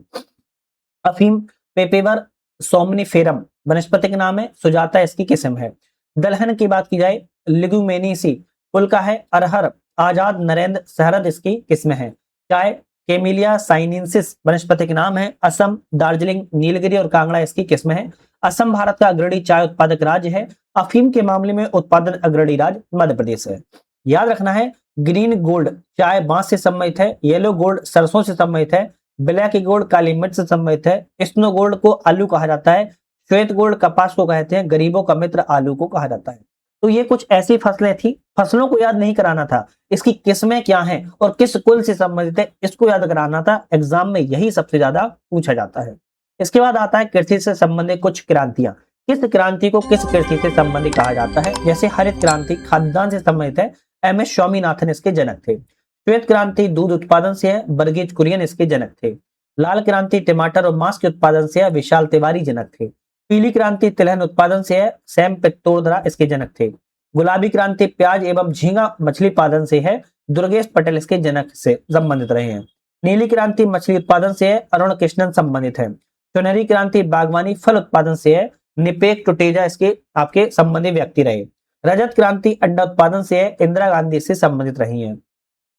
अफीम पेपेवर सोमनिफेरम वनस्पतिक नाम है। सुजाता इसकी किस्म है। दलहन की बात की जाए लिगुमेनेसी कुल का है। अरहर आजाद, नरेंद्र, शहरद इसकी किस्में हैं। चाय केमिलिया साइनेंसिस वनस्पतिक नाम है। असम, दार्जिलिंग, नीलगिरी और कांगड़ा इसकी किस्में हैं। असम भारत का अग्रणी चाय उत्पादक राज्य है। अफीम के मामले में उत्पादन अग्रणी राज्य मध्य प्रदेश है। याद रखना है ग्रीन गोल्ड चाय बांस से संबंधित है। येलो गोल्ड सरसों से संबंधित है। ब्लैक गोल्ड काली मिर्च से संबंधित है। स्नो गोल्ड को आलू कहा जाता है। श्वेत गोल्ड कपास को कहते हैं, गरीबों का मित्र आलू को कहा जाता है। तो ये कुछ ऐसी फसलें थी, फसलों को याद नहीं कराना था, इसकी किस्में क्या हैं और किस कुल से संबंधित है इसको याद कराना था। एग्जाम में यही सबसे ज्यादा पूछा जाता है। इसके बाद आता है कृषि से संबंधित कुछ क्रांतियां। किस क्रांति को किस कृषि से संबंधित कहा जाता है? जैसे हरित क्रांति खाद्यान्न से संबंधित है, एम.एस. स्वामीनाथन इसके जनक थे। श्वेत क्रांति दूध उत्पादन से है, वर्गीज कुरियन इसके जनक थे। लाल क्रांति टमाटर और मांस के उत्पादन से है, विशाल तिवारी जनक थे। पीली क्रांति तिलहन उत्पादन से है, सैम पित्तोदरा इसके जनक थे। गुलाबी क्रांति प्याज एवं झींगा मछली उत्पादन से है, दुर्गेश पटेल इसके जनक से संबंधित रहे हैं। नीली क्रांति मछली उत्पादन से है, अरुण कृष्णन संबंधित है। सुनहरी क्रांति बागवानी फल उत्पादन से है, निपेक टुटेजा इसके आपके संबंधित व्यक्ति रहे। रजत क्रांति अंडा उत्पादन से है, इंदिरा गांधी से संबंधित रही हैं।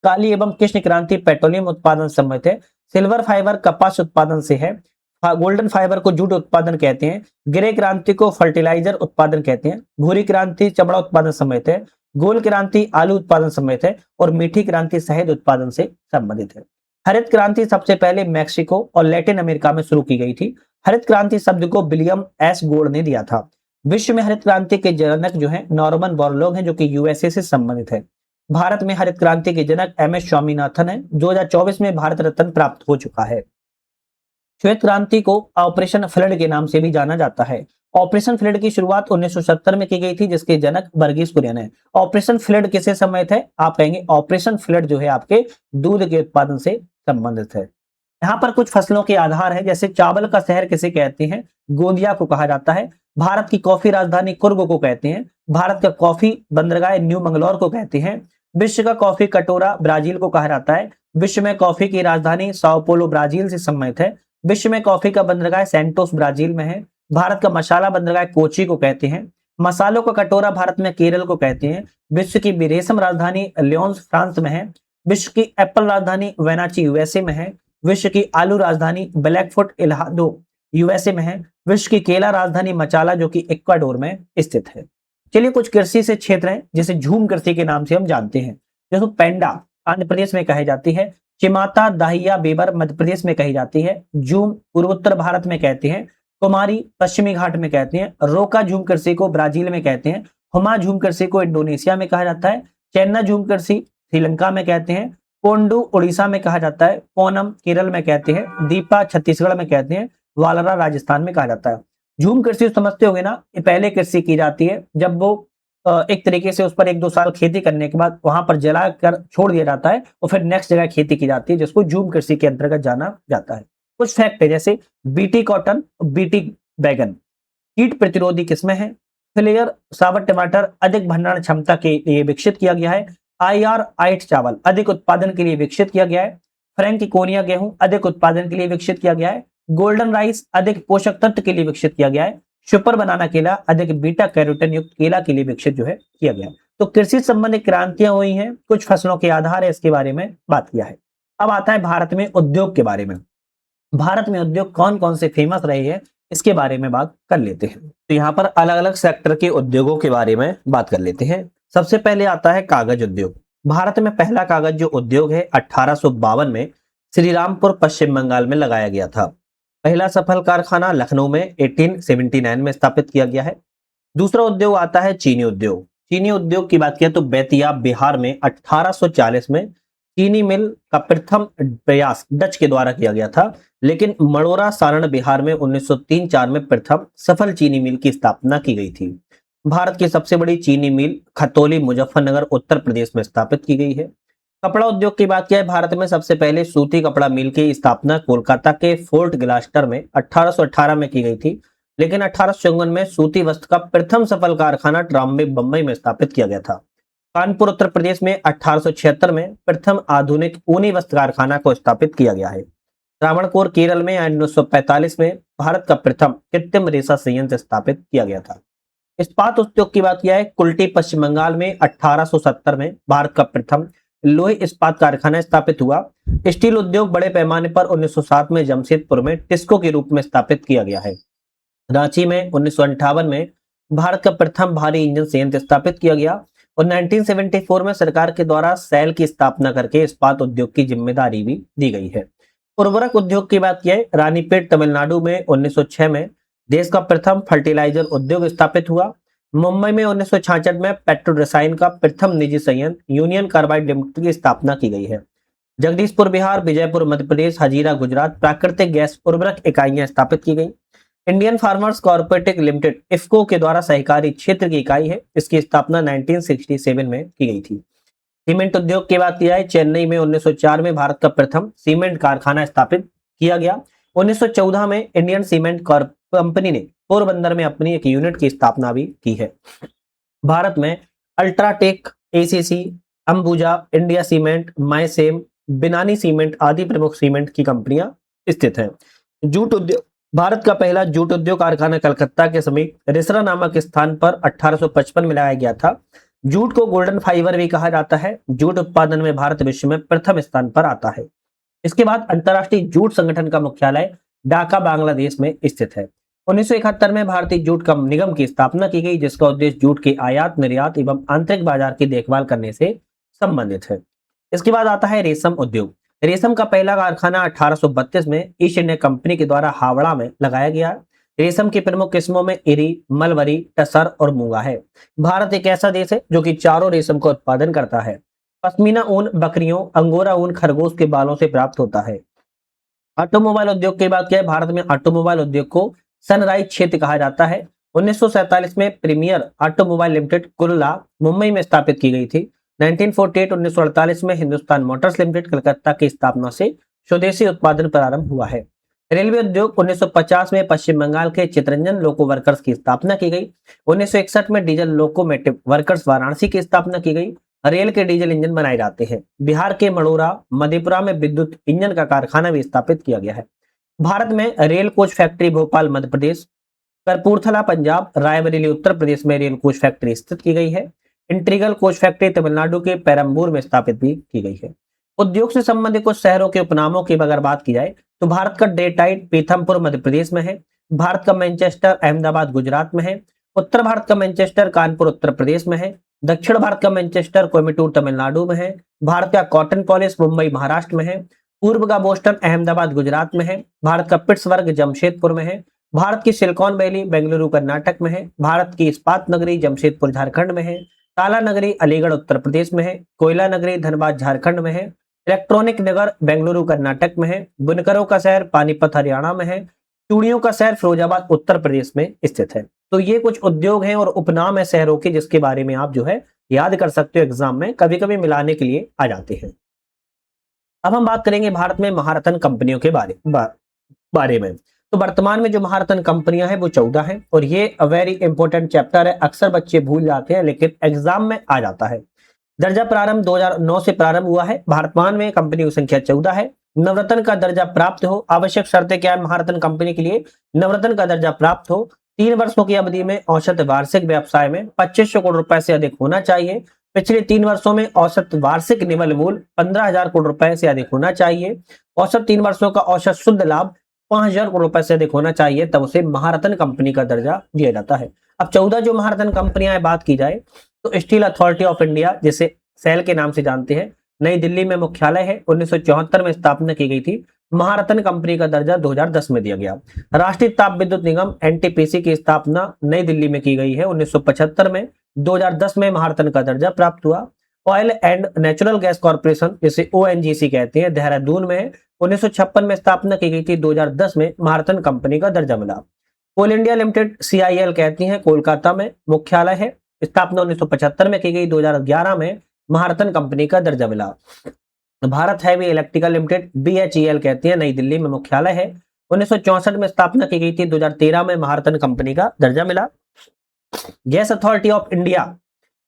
काली एवं कृष्ण क्रांति पेट्रोलियम उत्पादन से संबंधित है। सिल्वर फाइबर कपास उत्पादन से है। गोल्डन फाइबर को जूट उत्पादन कहते हैं। ग्रे क्रांति को फर्टिलाइजर उत्पादन कहते हैं। भूरी क्रांति चमड़ा उत्पादन संबंधित है। गोल क्रांति आलू उत्पादन संबंधित है और मीठी क्रांति शहद उत्पादन से संबंधित है। हरित क्रांति सबसे पहले मैक्सिको और लैटिन अमेरिका में शुरू की गई थी। हरित क्रांति शब्द को विलियम एस गोल्ड ने दिया था। विश्व में हरित क्रांति के जनक जो है नॉर्मन बोरलॉग हैं, जो कि यूएसए से संबंधित है। भारत में हरित क्रांति के जनक एम.एस. स्वामीनाथन है, 2024 में भारत रत्न प्राप्त हो चुका है। श्वेत क्रांति को ऑपरेशन फ्लड के नाम से भी जाना जाता है। ऑपरेशन फ्लड की शुरुआत 1970 में की गई थी, जिसके जनक वर्गीज कुरियन है। ऑपरेशन फ्लड किसे संबंधित है? आप कहेंगे ऑपरेशन फ्लड जो है आपके दूध के उत्पादन से संबंधित है। यहाँ पर कुछ फसलों के आधार है, जैसे चावल का शहर किसे कहते हैं? गोंदिया को कहा जाता है। भारत की कॉफी राजधानी कुर्ग को कहते हैं। भारत का कॉफी बंदरगाह न्यू मंगलौर को कहते हैं। विश्व का कॉफी कटोरा ब्राजील को कहा जाता है। विश्व में कॉफी की राजधानी साओ पोलो ब्राजील से संबंधित है। विश्व में कॉफी का बंदरगाह सैंटोस ब्राजील में है। भारत का मसाला बंदरगाह कोची को कहते हैं। मसालों का कटोरा भारत में केरल को कहते हैं। विश्व की रेशम राजधानी लियोन्स फ्रांस में है। विश्व की एप्पल राजधानी वेनाची यूएसए में है। विश्व की आलू राजधानी ब्लैकफुट इल्हादो यूएसए में है। विश्व की केला राजधानी मचाला जो कि इक्वाडोर में स्थित है। चलिए कुछ कृषि से क्षेत्र हैं जिसे झूम कृषि के नाम से हम जानते हैं। जैसे पेंडा आंध्र प्रदेश में कही जाती है। चिमाता दाहिया बेबर मध्य प्रदेश में कही जाती है। जूम पूर्वोत्तर भारत में कहते हैं। कुमारी पश्चिमी घाट में कहते हैं। रोका झूम कृषि को ब्राजील में कहते हैं। हुमा झूम कृषि को इंडोनेशिया में कहा जाता है। चेन्ना झूम कृषि श्रीलंका में कहते हैं। पोंडू उड़ीसा में कहा जाता है। ओनम केरल में कहते हैं। दीपा छत्तीसगढ़ में कहते हैं। वालरा राजस्थान में कहा जाता है। झूम कृषि समझते होगे ना, ये पहले कृषि की जाती है जब वो एक तरीके से उस पर 1-2 साल खेती करने के बाद वहां पर जला कर छोड़ दिया जाता है और फिर नेक्स्ट जगह खेती की जाती है, जिसको झूम कृषि के अंतर्गत जाना जाता है। कुछ फैक्ट है, जैसे बीटी कॉटन, बीटी बैगन कीट प्रतिरोधी किस्में हैं। फ्लेयर सावर टमाटर अधिक भंडारण क्षमता के लिए विकसित किया गया है। IR-8 चावल अधिक उत्पादन के लिए विकसित किया गया है। फ्रैंकिकोनिया गेहूं अधिक उत्पादन के लिए विकसित किया गया है। गोल्डन राइस अधिक पोषक तत्व के लिए विकसित किया गया है। सुपर बनाना केला अधिक बीटा कैरोटीन युक्त केला के लिए विकसित जो है किया गया है। तो कृषि संबंधी क्रांतियां हुई हैं, कुछ फसलों के आधार है, इसके बारे में बात किया है। अब आता है भारत में उद्योग के बारे में। भारत में उद्योग कौन कौन से फेमस रहे हैं इसके बारे में बात कर लेते हैं। तो यहाँ पर अलग अलग सेक्टर के उद्योगों के बारे में बात कर लेते हैं। सबसे पहले आता है कागज उद्योग। भारत में पहला कागज जो उद्योग है 1852 में श्रीरामपुर पश्चिम बंगाल में लगाया गया था। पहला सफल कारखाना लखनऊ में 1879 में स्थापित किया गया है। दूसरा उद्योग आता है चीनी उद्योग। चीनी उद्योग की बात किया तो बेतिया बिहार में 1840 में चीनी मिल का प्रथम प्रयास डच के द्वारा किया गया था, लेकिन मड़ोरा सारण बिहार में 1903-4 में प्रथम सफल चीनी मिल की स्थापना की गई थी। भारत की सबसे बड़ी चीनी मिल खतौली मुजफ्फरनगर उत्तर प्रदेश में स्थापित की गई है। कपड़ा उद्योग की बात किया है, भारत में सबसे पहले सूती कपड़ा मिल की स्थापना कोलकाता के फोर्ट ग्लास्टर में 1818 में की गई थी, लेकिन 1854 में सूती वस्त्र का प्रथम सफल कारखाना ट्राम्बे बंबई में स्थापित किया गया था। कानपुर उत्तर प्रदेश में 1876 में प्रथम आधुनिक ऊनी वस्त्र कारखाना को स्थापित किया गया है। त्रावणकोर केरल में 1945 में भारत का प्रथम कृत्रिम रेशा संयंत्र स्थापित किया गया था। इस्पात उद्योग की बात किया है, कुल्टी पश्चिम बंगाल में 1870 में भारत का प्रथम लोहे इस्पात कारखाना स्थापित हुआ। स्टील उद्योग बड़े पैमाने पर 1907 में जमशेदपुर में टिस्को के रूप में स्थापित किया गया है। रांची में 1958 में भारत का प्रथम भारी इंजन संयंत्र स्थापित किया गया और 1974 में सरकार के द्वारा सेल की स्थापना करके इस्पात उद्योग की जिम्मेदारी भी दी गई है। उर्वरक उद्योग की बात किया है, रानीपेट तमिलनाडु में 1906 में देश का प्रथम फर्टिलाइजर उद्योग स्थापित हुआ। मुंबई में 1966 में पेट्रो रसायन का प्रथम निजी संयंत्र यूनियन कार्बाइड लिमिटेड की स्थापना की गई है। जगदीशपुर बिहार, विजयपुर मध्य प्रदेश, हजीरा गुजरात प्राकृतिक गैस उर्वरक इकाइयां स्थापित की गई। Indian farmers corporative limited IFFCO के द्वारा सहकारी क्षेत्र की इकाई है। इसकी स्थापना 1967 में की गई थी। सीमेंट उद्योग की बात की जाए, चेन्नई में 1904 में भारत का प्रथम सीमेंट कारखाना स्थापित किया गया। 1914 में इंडियन सीमेंट कंपनी ने पोरबंदर में अपनी एक यूनिट की स्थापना भी की है। भारत में UltraTech, ACC, Ambuja, India Cement, Mycem, Binani cement आदि प्रमुख सीमेंट की कंपनियां स्थित हैं। जूट उद्योग, भारत का पहला जूट उद्योग कारखाना कलकत्ता के समीप रिसरा नामक स्थान पर 1855 में लगाया गया था। जूट को गोल्डन फाइबर भी कहा जाता है। जूट उत्पादन में भारत विश्व में प्रथम स्थान पर आता है। इसके बाद अंतर्राष्ट्रीय जूट संगठन का मुख्यालय ढाका बांग्लादेश में स्थित है। 1971 में भारतीय जूट निगम की स्थापना की गई, जिसका उद्देश्य जूट के आयात, निर्यात एवं आंतरिक बाजार की देखभाल करने से संबंधित है। इसके बाद आता है रेशम उद्योग। रेशम का पहला कारखाना 1832 में ईस्ट इंडिया कंपनी के द्वारा हावड़ा में लगाया गया। रेशम की प्रमुख किस्मों में इरी, मलबरी, टसर और मूंगा है। भारत एक ऐसा देश है जो कि चारों रेशम का उत्पादन करता है। पश्मीना ऊन बकरियों, अंगोरा ऊन खरगोश के बालों से प्राप्त होता है। ऑटोमोबाइल उद्योग की बात करें, भारत में ऑटोमोबाइल उद्योग को सनराइज क्षेत्र कहा जाता है। 1947 में प्रीमियर ऑटोमोबाइल लिमिटेड कुल्ला मुंबई में स्थापित की गई थी। 1948 में हिंदुस्तान मोटर्स लिमिटेड कलकत्ता की स्थापना से स्वदेशी उत्पादन प्रारंभ हुआ है। रेलवे उद्योग 1950 में पश्चिम बंगाल के चितरंजन लोको वर्कर्स की स्थापना की गई। 1961 में डीजल लोकोमोटिव वर्कर्स वाराणसी की स्थापना की गई। रेल के डीजल इंजन बनाए जाते हैं। बिहार के मड़ोरा, मधेपुरा में विद्युत इंजन का कारखाना भी स्थापित किया गया है। भारत में rail coach factory Bhopal Madhya Pradesh, Kapurthala Punjab, Raebareli Uttar Pradesh में रेल कोच फैक्ट्री स्थित की गई है। इंट्रीगल कोच फैक्ट्री तमिलनाडु के पेरम्बूर में स्थापित भी की गई है। उद्योग से संबंधित कुछ शहरों के उपनामों की अगर बात की जाए तो भारत का डेटाइट पीथमपुर मध्य प्रदेश में है। भारत का मैनचेस्टर अहमदाबाद गुजरात में है। उत्तर भारत का मैनचेस्टर कानपुर उत्तर प्रदेश में है। दक्षिण भारत का मैनचेस्टर कोयम्बटूर तमिलनाडु में है। भारत का कॉटन पॉलिश मुंबई महाराष्ट्र में है। पूर्व का बोस्टन अहमदाबाद गुजरात में है। भारत का पिट्सबर्ग जमशेदपुर में है। भारत की सिलिकॉन वैली बेंगलुरु कर्नाटक में है। भारत की इस्पात नगरी जमशेदपुर झारखंड में है। ताला नगरी अलीगढ़ उत्तर प्रदेश में है। कोयला नगरी धनबाद झारखंड में है। इलेक्ट्रॉनिक नगर बेंगलुरु कर्नाटक में है। बुनकरों का शहर पानीपत हरियाणा में है। चूड़ियों का शहर फिरोजाबाद उत्तर प्रदेश में स्थित है। तो ये कुछ उद्योग हैं और उपनाम है शहरों के, जिसके बारे में आप जो है याद कर सकते हो, एग्जाम में कभी कभी मिलाने के लिए आ जाते हैं। अब हम बात करेंगे भारत में महारत्न कंपनियों के बारे में। तो वर्तमान में जो महारत्न कंपनियां हैं वो 14 हैं और ये वेरी इंपॉर्टेंट चैप्टर है। अक्सर बच्चे भूल जाते हैं लेकिन एग्जाम में आ जाता है। दर्जा प्रारंभ 2009 से प्रारंभ हुआ है। वर्तमान में कंपनी की संख्या 14 है। नवरत्न का दर्जा प्राप्त हो, आवश्यक शर्तें क्या है महारत्न कंपनी के लिए? नवरत्न का दर्जा प्राप्त हो, 3 वर्षों की अवधि में औसत वार्षिक व्यवसाय में 2500 करोड़ रुपए से अधिक होना चाहिए। पिछले 3 वर्षों में औसत वार्षिक निवल मूल्य 15,000 करोड़ रुपए से अधिक होना चाहिए। औसत 3 वर्षों का औसत शुद्ध लाभ 5,000 करोड़ रुपए से अधिक होना चाहिए, तब उसे महारत्न कंपनी का दर्जा दिया जाता है। अब 14 जो महारत्न कंपनियां बात की जाए तो स्टील अथॉरिटी ऑफ इंडिया, जिसे सेल के नाम से जानते हैं, नई दिल्ली में मुख्यालय है। 1974 में स्थापना की गई थी। महारत्न कंपनी का दर्जा 2010 में दिया गया। राष्ट्रीय ताप विद्युत निगम एनटीपीसी की स्थापना नई दिल्ली में की गई है 1975 में। 2010 में महारत्न का दर्जा प्राप्त हुआ। Oil and natural gas corporation, जिसे ओएनजीसी कहते हैं, देहरादून में 1956 में स्थापना की गई थी। 2010 में महारत्न कंपनी का दर्जा मिला। कोल इंडिया लिमिटेड सीआईएल कहती है, कोलकाता में मुख्यालय है। स्थापना 1975 में की गई। 2011 में महारत्न कंपनी का दर्जा मिला। Bharat heavy electrical limited BHEL कहती है, नई दिल्ली में मुख्यालय है। 1964 में स्थापना की गई थी। 2013 में महारत्न कंपनी का दर्जा मिला। गैस अथॉरिटी ऑफ इंडिया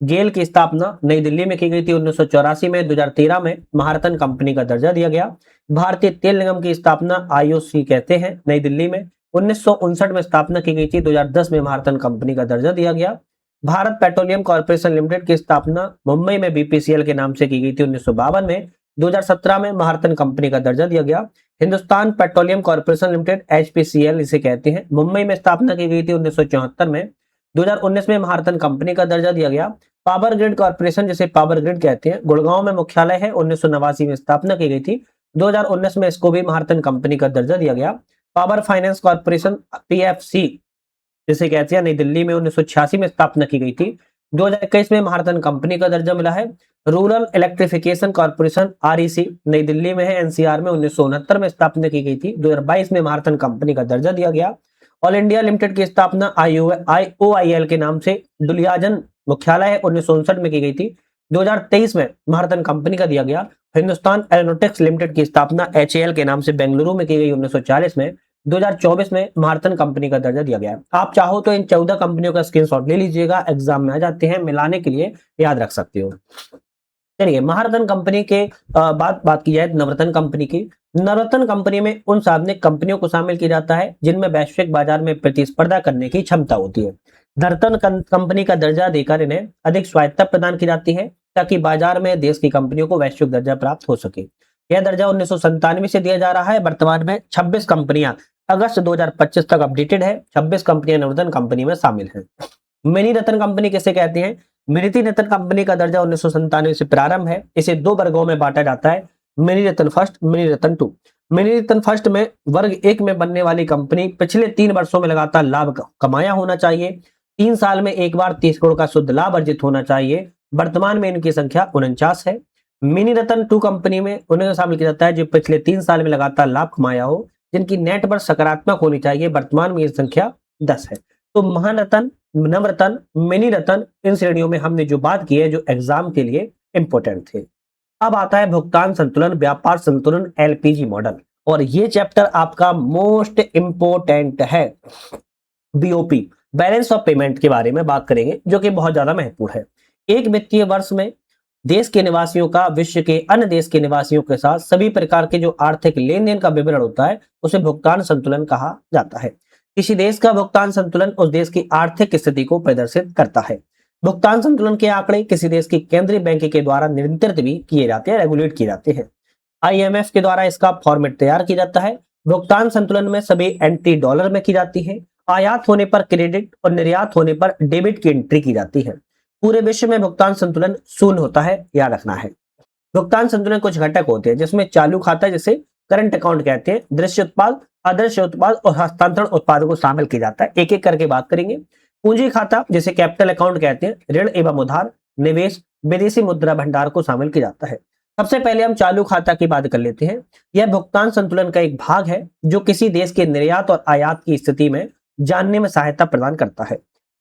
गेल की स्थापना नई दिल्ली में की गई थी 1984 में। 2013 में महारत्न कंपनी का दर्जा दिया गया। भारतीय तेल निगम की स्थापना आईओसी कहते हैं, नई दिल्ली में 1959 में स्थापना की गई थी। 2010 में महारत्न कंपनी का दर्जा दिया गया। भारत पेट्रोलियम कॉर्पोरेशन लिमिटेड की स्थापना मुंबई में बीपीसीएल के नाम से की गई थी 1952 में। 2017 में महारत्न कंपनी का दर्जा दिया गया। Hindustan petroleum corporation limited HPCL इसे कहते हैं, मुंबई में स्थापना की गई थी 1974 में। 2019 में महारत्न कंपनी का दर्जा दिया गया। पावर ग्रिड कॉर्पोरेशन, जिसे पावर ग्रिड कहते हैं, गुड़गांव में मुख्यालय है। 1989 में स्थापना की गई थी। 2019 में इसको भी महारत्न कंपनी का दर्जा दिया गया। पावर फाइनेंस कॉर्पोरेशन पीएफसी जिसे कहते हैं, नई दिल्ली में 1986 में स्थापना की गई थी। 2021 में महारत्न कंपनी का दर्जा मिला है। रूरल इलेक्ट्रिफिकेशन कॉर्पोरेशन REC नई दिल्ली में है, NCR में 1969 में स्थापना की गई थी। 2022 में महारत्न कंपनी का दर्जा दिया गया। ऑल इंडिया लिमिटेड की स्थापना IOIL के नाम से दुलियाजन मुख्यालय है 1959 में की गई थी। 2023 में महारत्न कंपनी का दिया गया। हिंदुस्तान एरोनॉटिक्स लिमिटेड की स्थापना HAL के नाम से बेंगलुरु में की गई 1940 में। 2024 में महारत्न कंपनी का दर्जा दिया गया है। आप चाहो तो इन 14 कंपनियों का स्क्रीनशॉट ले लीजिएगा, एग्जाम में आ जाते हैं, मिलाने के लिए याद रख सकते हो। चलिए, महारत्न कंपनी के बात की जाए नवरत्न कंपनी की। नवरत्न कंपनी में उन सार्वजनिक कंपनियों को शामिल किया जाता है जिनमें वैश्विक बाजार में प्रतिस्पर्धा करने की क्षमता होती है। नवरत्न कंपनी का दर्जा देकर इन्हें अधिक स्वायत्तता प्रदान की जाती है ताकि बाजार में देश की कंपनियों को वैश्विक दर्जा प्राप्त हो सके। यह दर्जा 1997 से दिया जा रहा है। वर्तमान में 26 कंपनियां अगस्त 2025 तक अपडेटेड है। 26 कंपनियां नवरत्न कंपनी में शामिल हैं। मिनी रत्न कंपनी किसे कहते हैं? मिनी रत्न कंपनी का दर्जा 1997 से प्रारंभ है। इसे दो वर्गों में बांटा जाता है, mini Ratna first, mini Ratna two. Mini Ratna first में वर्ग 1 में बनने वाली कंपनी पिछले 3 वर्षों में लगातार लाभ कमाया होना चाहिए। 3 साल में एक बार 30 करोड़ का शुद्ध लाभ अर्जित होना चाहिए। वर्तमान में इनकी संख्या 49 है। मिनी रत्न 2 कंपनी में उन्हें शामिल किया जाता है जो पिछले 3 साल में लगातार लाभ कमाया हो, जिनकी नेट वर्थ सकारात्मक होनी चाहिए। वर्तमान में ये संख्या 10 है। तो महारत्न, नवरत्न, मिनी रत्न, इन श्रेणियों में हमने जो बात की है जो एग्जाम के लिए इंपॉर्टेंट थे। अब आता है भुगतान संतुलन, व्यापार संतुलन, LPG मॉडल, और ये चैप्टर आपका मोस्ट इंपोर्टेंट है। BOP, बैलेंस ऑफ पेमेंट के बारे में बात करेंगे जो कि बहुत ज्यादा महत्वपूर्ण है। एक वित्तीय वर्ष में देश के निवासियों का विश्व के अन्य देश के निवासियों के साथ सभी प्रकार के जो आर्थिक लेन देन का विवरण होता है उसे भुगतान संतुलन कहा जाता है। किसी देश का भुगतान संतुलन उस देश की आर्थिक स्थिति को प्रदर्शित करता है। भुगतान संतुलन के आंकड़े किसी देश की केंद्रीय बैंक के द्वारा नियंत्रित भी किए जाते हैं, रेगुलेट किए जाते हैं। IMF के द्वारा इसका फॉर्मेट तैयार किया जाता है। भुगतान संतुलन में सभी एंट्री डॉलर में की जाती है। आयात होने पर क्रेडिट और निर्यात होने पर डेबिट की एंट्री की जाती है। पूरे विश्व में भुगतान संतुलन शून्य होता है, याद रखना है। भुगतान संतुलन कुछ घटक होते हैं जिसमें चालू खाता जिसे करंट अकाउंट कहते हैं, दृश्य उत्पाद, अदृश्य उत्पाद और हस्तांतरण उत्पादों को शामिल किया जाता है। एक एक करके बात करेंगे। पूंजी खाता जिसे कैपिटल अकाउंट कहते हैं, ऋण एवं उधार, निवेश, विदेशी मुद्रा भंडार को शामिल किया जाता है। सबसे पहले हम चालू खाता की बात कर लेते हैं। यह भुगतान संतुलन का एक भाग है जो किसी देश के निर्यात और आयात की स्थिति में जानने में सहायता प्रदान करता है।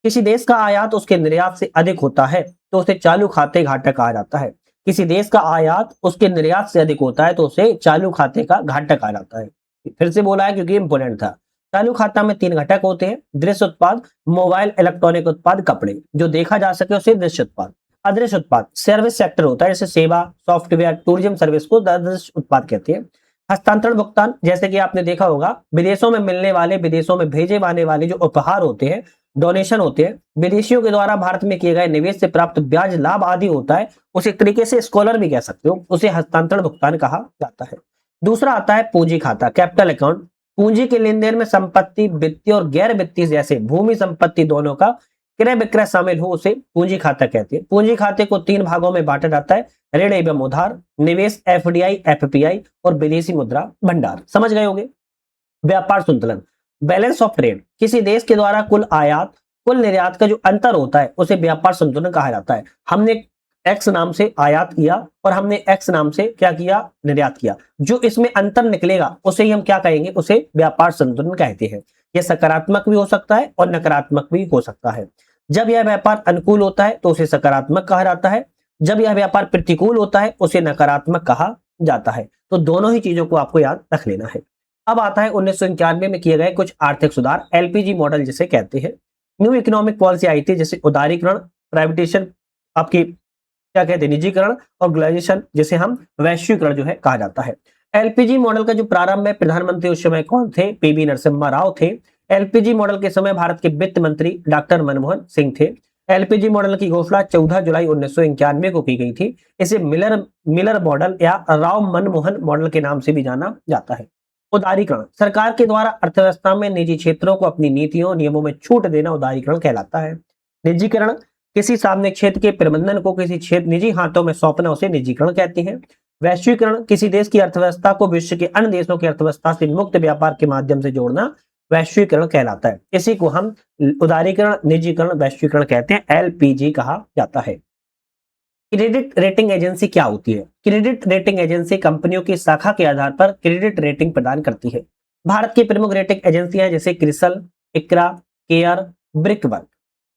किसी देश का आयात उसके निर्यात से अधिक होता है तो उसे चालू खाते घाटा कहा जाता है। किसी देश का आयात उसके निर्यात से अधिक होता है तो उसे चालू खाते का घाटा कहा जाता है। फिर से बोला है क्योंकि इंपोर्टेंट था। चालू खाता में 3 घटक होते हैं, दृश्य उत्पाद, मोबाइल इलेक्ट्रॉनिक उत्पाद, कपड़े, जो देखा जा सके उसे दृश्य उत्पाद। अदृश्य उत्पाद सर्विस सेक्टर होता है, जैसे सेवा, सॉफ्टवेयर, टूरिज्म सर्विस को अदृश्य उत्पाद कहते हैं। हस्तांतरण भुगतान, जैसे कि आपने देखा होगा विदेशों में मिलने वाले, विदेशों में भेजे जाने वाले जो उपहार होते हैं, डोनेशन होते हैं, विदेशियों के द्वारा भारत में किए गए निवेश से प्राप्त ब्याज लाभ आदि होता है, उसे एक तरीके से स्कॉलर भी कह सकते हो, उसे हस्तांतरण भुगतान कहा जाता है। दूसरा आता है पूंजी खाता, कैपिटल अकाउंट। पूंजी के लेन देन में संपत्ति, वित्तीय और गैर वित्तीय जैसे भूमि संपत्ति दोनों का क्रय विक्रय शामिल हो उसे पूंजी खाता कहते हैं। पूंजी खाते को 3 भागों में बांटा जाता है, ऋण एवं उधार, निवेश FDI FPI और विदेशी मुद्रा भंडार। समझ गए होंगे। व्यापार संतुलन, बैलेंस ऑफ ट्रेड, किसी देश के द्वारा कुल आयात कुल निर्यात का जो अंतर होता है उसे व्यापार संतुलन कहा जाता है। हमने X नाम से आयात किया और हमने X नाम से क्या किया, निर्यात किया, जो इसमें अंतर निकलेगा उसे ही हम क्या कहेंगे, उसे व्यापार संतुलन कहते हैं। यह सकारात्मक भी हो सकता है और नकारात्मक भी हो सकता है। जब यह व्यापार अनुकूल होता है तो उसे सकारात्मक कहा जाता है, जब यह व्यापार प्रतिकूल होता है उसे नकारात्मक कहा जाता है। तो दोनों ही चीजों को आपको याद रख लेना है। अब आता है 1991 में किए गए कुछ आर्थिक सुधार, LPG मॉडल जिसे कहते हैं। न्यू इकोनॉमिक पॉलिसी आई थी, जैसे उदारीकरण, प्राइवेटाइजेशन, आपकी क्या कहते हैं, निजीकरण, और ग्लोबलाइजेशन जिसे हम वैश्वीकरण जो है कहा जाता है। LPG मॉडल का जो प्रारंभ है, प्रधानमंत्री उस समय कौन थे, PV नरसिम्हा राव थे। LPG मॉडल के समय भारत के वित्त मंत्री डॉक्टर मनमोहन सिंह थे। LPG मॉडल की घोषणा 14 जुलाई 1991 को की गई थी। इसे मिलर मॉडल या राव मनमोहन मॉडल के नाम से भी जाना जाता है। उदारीकरण, सरकार के द्वारा अर्थव्यवस्था में निजी क्षेत्रों को अपनी नीतियों नियमों में छूट देना उदारीकरण कहलाता है। निजीकरण, किसी सार्वजनिक क्षेत्र के प्रबंधन को किसी क्षेत्र निजी हाथों में सौंपना उसे निजीकरण कहते हैं। वैश्वीकरण, किसी देश की अर्थव्यवस्था को विश्व के अन्य देशों की अर्थव्यवस्था से मुक्त व्यापार के माध्यम से जोड़ना वैश्वीकरण कहलाता है। इसी को हम उदारीकरण, निजीकरण, वैश्वीकरण कहते हैं, एलपीजी कहा जाता है। क्रेडिट रेटिंग एजेंसी क्या होती है? क्रेडिट रेटिंग एजेंसी कंपनियों की शाखा के आधार पर क्रेडिट रेटिंग प्रदान करती है। भारत की प्रमुख रेटिंग एजेंसियां जैसे क्रिसल, इक्रा, केयर, ब्रिकबर्ग।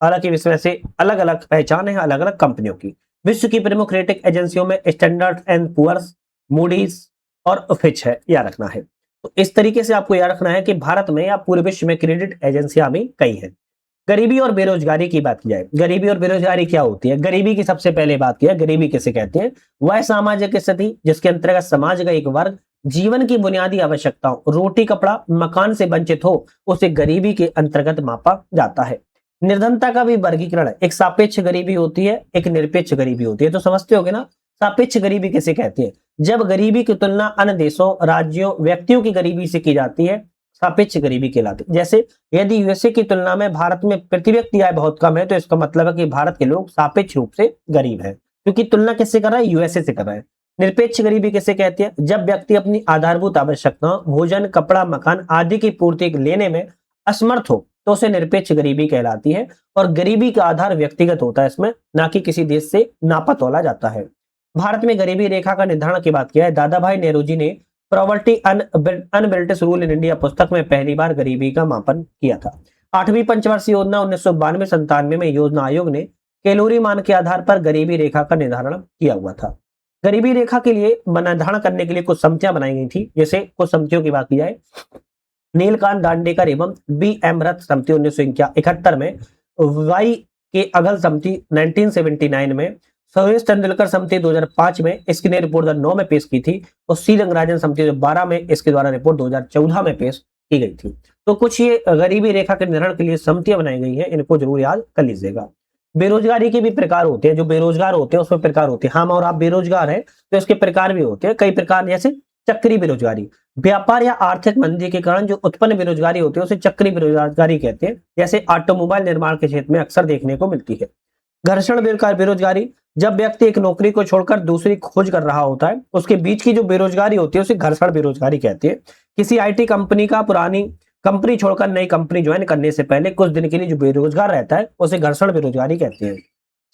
हालांकि इसमें से अलग अलग पहचान है अलग अलग कंपनियों की। विश्व की प्रमुख रेटिंग एजेंसियों में स्टैंडर्ड एंड पुअर्स, मूडीज और फिच है, याद रखना है। तो इस तरीके से आपको याद रखना है कि भारत में या पूरे विश्व में क्रेडिट एजेंसियां भी कई हैं। गरीबी और बेरोजगारी की बात की जाए, गरीबी और बेरोजगारी क्या होती है? गरीबी की सबसे पहले बात की है, गरीबी किसे कहते हैं? वह सामाजिक स्थिति जिसके अंतर्गत समाज का एक वर्ग जीवन की बुनियादी आवश्यकताओं, रोटी कपड़ा मकान से वंचित हो, उसे गरीबी के अंतर्गत मापा जाता है। निर्धनता का भी वर्गीकरण है, एक सापेक्ष गरीबी होती है, एक निरपेक्ष गरीबी होती है। तो समझते होगे ना सापेक्ष गरीबी किसे कहते हैं? जब गरीबी की तुलना अन्य देशों, राज्यों, व्यक्तियों की गरीबी से की जाती है, सापेक्ष गरीबी कहलाती है। जैसे यदि यूएसए की तुलना में भारत में प्रति व्यक्ति आय बहुत कम है, तो इसका मतलब है कि भारत के लोग सापेक्ष रूप से गरीब हैं, क्योंकि तुलना किससे कर रहा है? यूएसए से कर रहा है। निरपेक्ष गरीबी किसे कहती है? जब व्यक्ति अपनी आधारभूत आवश्यकताओं, भोजन, कपड़ा, मकान आदि की पूर्ति लेने में असमर्थ हो, तो उसे निरपेक्ष गरीबी कहलाती है। और गरीबी का आधार व्यक्तिगत होता है, इसमें ना कि किसी देश से नापा तोला जाता है। भारत में गरीबी रेखा का निर्धारण की बात किया है, दादा भाई नेहरू जी ने प्रॉवर्टी अनबिल्टिस रूल इन इंडिया पुस्तक में पहली बार गरीबी का मापन किया था। 8वीं पंचवर्षीय योजना 1992-97 में योजना आयोग ने कैलोरी मान के आधार पर गरीबी रेखा का निर्धारण किया हुआ था। गरीबी रेखा के लिए निर्धारण करने के लिए कुछ समितियां बनाई गई थी। जैसे कुछ समितियों की बात की जाए, नीलकांत दांडेकर एवं बी एम रथ समिति 1971 में, वाई के अघल समिति 1979 में, सुरेश तेंदुलकर समिति 2005 में इसकी ने रिपोर्ट 2009 में पेश की थी, और सी रंगराजन समिति 2012 में इसके द्वारा रिपोर्ट 2014 में पेश की गई थी। तो कुछ ये गरीबी रेखा के निर्धारण के लिए समितियां बनाई गई हैं, इनको जरूर याद कर लीजिएगा। बेरोजगारी के भी प्रकार होते हैं, जो बेरोजगार होते हैं उसमें प्रकार होते हैं। हम और आप बेरोजगार हैं तो इसके प्रकार भी होते हैं, कई प्रकार, जैसे चक्री बेरोजगारी, व्यापार या आर्थिक मंदी के कारण जो उत्पन्न बेरोजगारी होती है उसे चक्री बेरोजगारी कहते हैं। जैसे ऑटोमोबाइल निर्माण के क्षेत्र में अक्सर देखने को मिलती है। घर्षण बेरोजगारी, जब व्यक्ति एक नौकरी को छोड़कर दूसरी खोज कर रहा होता है, उसके बीच की जो बेरोजगारी होती है उसे घर्षण बेरोजगारी कहते हैं। किसी आईटी कंपनी का पुरानी कंपनी छोड़कर नई कंपनी ज्वाइन करने से पहले कुछ दिन के लिए जो बेरोजगार रहता है उसे घर्षण बेरोजगारी कहते हैं।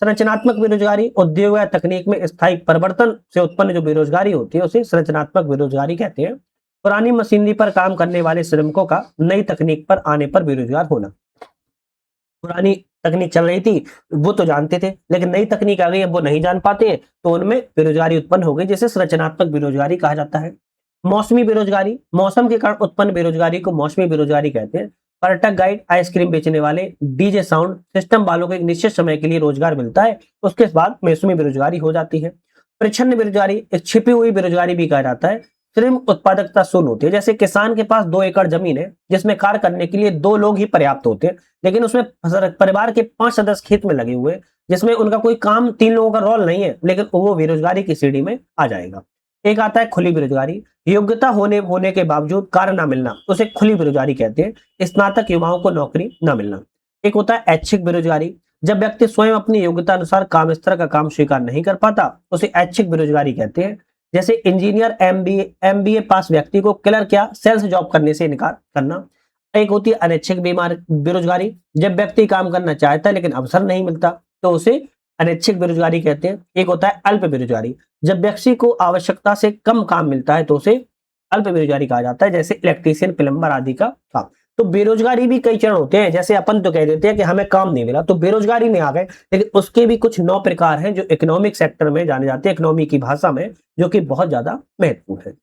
संरचनात्मक बेरोजगारी, उद्योग या तकनीक में स्थायी परिवर्तन से उत्पन्न जो बेरोजगारी होती है उसे संरचनात्मक बेरोजगारी कहते हैं। पुरानी मशीनरी पर काम करने वाले श्रमिकों का नई तकनीक पर आने पर बेरोजगार होना। पुरानी तकनीक चल रही थी वो तो जानते थे, लेकिन नई तकनीक आ गई अब वो नहीं जान पाते हैं, तो उनमें बेरोजगारी उत्पन्न हो गई, जिसे संरचनात्मक बेरोजगारी कहा जाता है। मौसमी बेरोजगारी, मौसम के कारण उत्पन्न बेरोजगारी को मौसमी बेरोजगारी कहते हैं। पर्यटक गाइड, आइसक्रीम बेचने वाले, डीजे साउंड सिस्टम वालों को एक निश्चित समय के लिए रोजगार मिलता है, उसके बाद मौसमी बेरोजगारी हो जाती है। परिच्छन्न बेरोजगारी, एक छिपी हुई बेरोजगारी भी कहा जाता है। श्रम उत्पादकता शून्य होती है, जैसे किसान के पास 2 एकड़ जमीन है जिसमें कार्य करने के लिए 2 लोग ही पर्याप्त होते हैं, लेकिन उसमें परिवार के 5 सदस्य खेत में लगे हुए, जिसमें उनका कोई काम, 3 लोगों का रोल नहीं है, लेकिन वो बेरोजगारी की श्रेणी में आ जाएगा। एक आता है खुली बेरोजगारी, योग्यता होने के बावजूद कार्य ना मिलना, उसे खुली बेरोजगारी कहते हैं। स्नातक युवाओं को नौकरी ना मिलना। एक होता है ऐच्छिक बेरोजगारी, जब व्यक्ति स्वयं अपनी योग्यता अनुसार काम स्तर का काम स्वीकार नहीं कर पाता, उसे ऐच्छिक बेरोजगारी कहते हैं। जैसे इंजीनियर, एमबीए पास व्यक्ति को क्लर्क क्या सेल्स जॉब करने से इनकार करना। एक होती है अनैच्छिक बेरोजगारी, जब व्यक्ति काम करना चाहता है लेकिन अवसर नहीं मिलता, तो उसे अनैच्छिक बेरोजगारी कहते हैं। एक होता है अल्प बेरोजगारी, जब व्यक्ति को आवश्यकता से कम काम मिलता है तो उसे अल्प बेरोजगारी कहा जाता है, जैसे इलेक्ट्रीशियन, प्लम्बर आदि का काम। तो बेरोजगारी भी कई चरण होते हैं, जैसे अपन तो कह देते हैं कि हमें काम नहीं मिला तो बेरोजगारी में आ गए, लेकिन उसके भी कुछ 9 प्रकार हैं जो इकोनॉमिक सेक्टर में जाने जाते हैं, इकोनॉमी की भाषा में, जो कि बहुत ज्यादा महत्वपूर्ण है।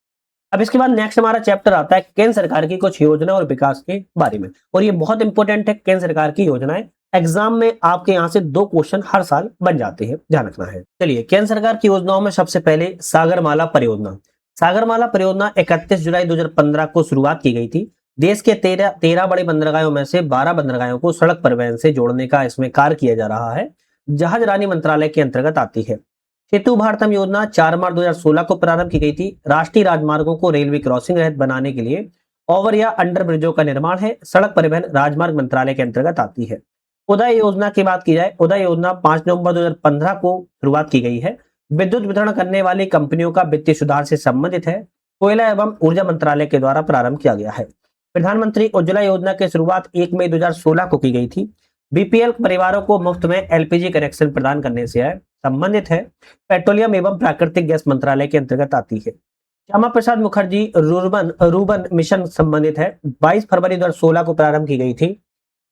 अब इसके बाद नेक्स्ट हमारा चैप्टर आता है केंद्र सरकार की कुछ योजना और विकास के बारे में, और ये बहुत इंपॉर्टेंट है। केंद्र सरकार की योजनाएं एग्जाम में आपके यहाँ से 2 क्वेश्चन हर साल बन जाते हैं, ध्यान रखना है। चलिए, केंद्र सरकार की योजनाओं में सबसे पहले सागरमाला परियोजना। सागरमाला परियोजना 31 जुलाई 2015 को शुरुआत की गई थी। देश के 13 बड़े बंदरगाहों में से 12 बंदरगाहों को सड़क परिवहन से जोड़ने का इसमें कार्य किया जा रहा है। जहाज रानी मंत्रालय के अंतर्गत आती है। सेतु भारतम योजना 4 मार्च 2016 को प्रारंभ की गई थी। राष्ट्रीय राजमार्गों को रेलवे क्रॉसिंग रहित बनाने के लिए ओवर या अंडर ब्रिजों का निर्माण है। सड़क परिवहन राजमार्ग मंत्रालय के अंतर्गत आती है। उदय योजना की बात की जाए, उदय योजना 5 नवंबर 2015 को शुरुआत की गई है। विद्युत वितरण करने वाली कंपनियों का वित्तीय सुधार से संबंधित है। कोयला एवं ऊर्जा मंत्रालय के द्वारा प्रारंभ किया गया है। प्रधानमंत्री उज्ज्वला योजना की शुरुआत 1 मई 2016 को की गई थी। बीपीएल परिवारों को मुफ्त में एलपीजी कनेक्शन प्रदान करने से है संबंधित है। पेट्रोलियम एवं प्राकृतिक गैस मंत्रालय के अंतर्गत आती है। Shyama Prasad Mukherjee rurban Ruben mission संबंधित है। 22 फरवरी 2016 को प्रारंभ की गई थी।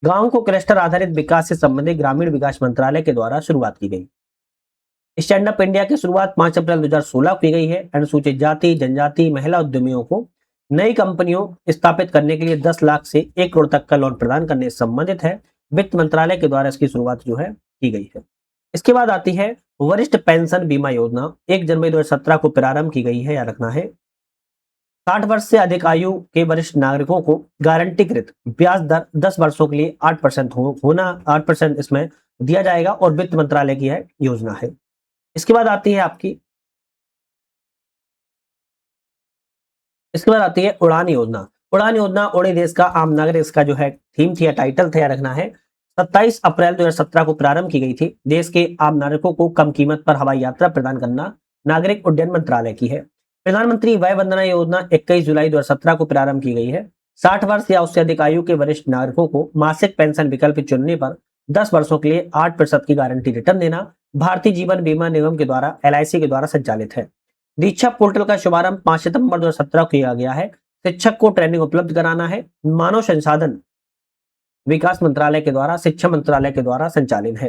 गांव को क्लस्टर आधारित विकास से संबंधित ग्रामीण विकास मंत्रालय के द्वारा शुरुआत की गई। स्टैंड अप इंडिया की शुरुआत 5 अप्रैल 2016 को की गई है। अनुसूचित जाति, जनजाति, महिला उद्यमियों को नई कंपनियों स्थापित करने के लिए 10 लाख से 1 करोड़ तक का लोन प्रदान करने से संबंधित है। वित्त मंत्रालय के द्वारा इसकी शुरुआत जो है की गई है। इसके बाद आती है वरिष्ठ पेंशन बीमा योजना। 1 जनवरी 2017 को प्रारंभ की गई है, याद रखना है। 60 वर्ष से अधिक आयु के वरिष्ठ नागरिकों को गारंटीकृत ब्याज दर 10 वर्षों के लिए 8% होना 8% इसमें दिया जाएगा और वित्त मंत्रालय की है योजना है। इसके बाद आती है आपकी इसके बाद आती है उड़ान योजना। उड़ान योजना उड़े देश का आम नागरिक, इसका जो है थीम थी या टाइटल था, याद रखना है। 27 अप्रैल 2017 को प्रारंभ की गई थी। देश के आम नागरिकों को कम कीमत पर हवाई यात्रा प्रदान करना नागरिक उड्डयन मंत्रालय की है। प्रधानमंत्री वय वंदना योजना 21 जुलाई 2017 को प्रारंभ की गई है। 60 वर्ष या उससे अधिक आयु के वरिष्ठ नागरिकों को मासिक पेंशन विकल्प चुनने पर 10 वर्षों के लिए 8% की गारंटी रिटर्न देना भारतीय जीवन बीमा निगम के द्वारा एलआईसी के द्वारा संचालित है। दीक्षा पोर्टल का शुभारंभ 5 सितंबर 2017 को किया गया है। शिक्षक को ट्रेनिंग उपलब्ध कराना है। मानव संसाधन विकास मंत्रालय के द्वारा शिक्षा मंत्रालय के द्वारा संचालित है।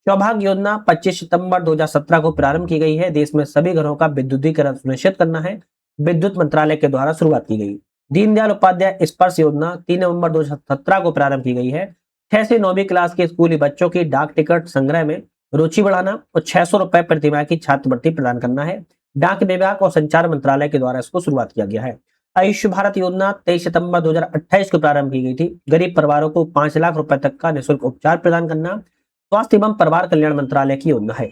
सौभाग्य योजना 25 सितंबर 2017 को प्रारंभ की गई है। देश में सभी घरों का विद्युतीकरण सुनिश्चित करना है। विद्युत मंत्रालय के द्वारा शुरुआत की गई। दीनदयाल उपाध्याय स्पर्श योजना 3 नवंबर 2017 को प्रारंभ की गई है। 6 से 9वीं क्लास के स्कूली बच्चों की डाक टिकट संग्रह में रुचि बढ़ाना और 600 रुपए प्रतिमाह की छात्रवृत्ति प्रदान करना है। डाक विभाग और संचार मंत्रालय के द्वारा इसको शुरुआत किया गया है। आयुष्य भारत योजना 23 सितंबर 2028 को प्रारंभ की गई थी। गरीब परिवारों को 5 लाख रुपए तक का निःशुल्क उपचार प्रदान करना स्वास्थ्य एवं परिवार कल्याण मंत्रालय की योजना है।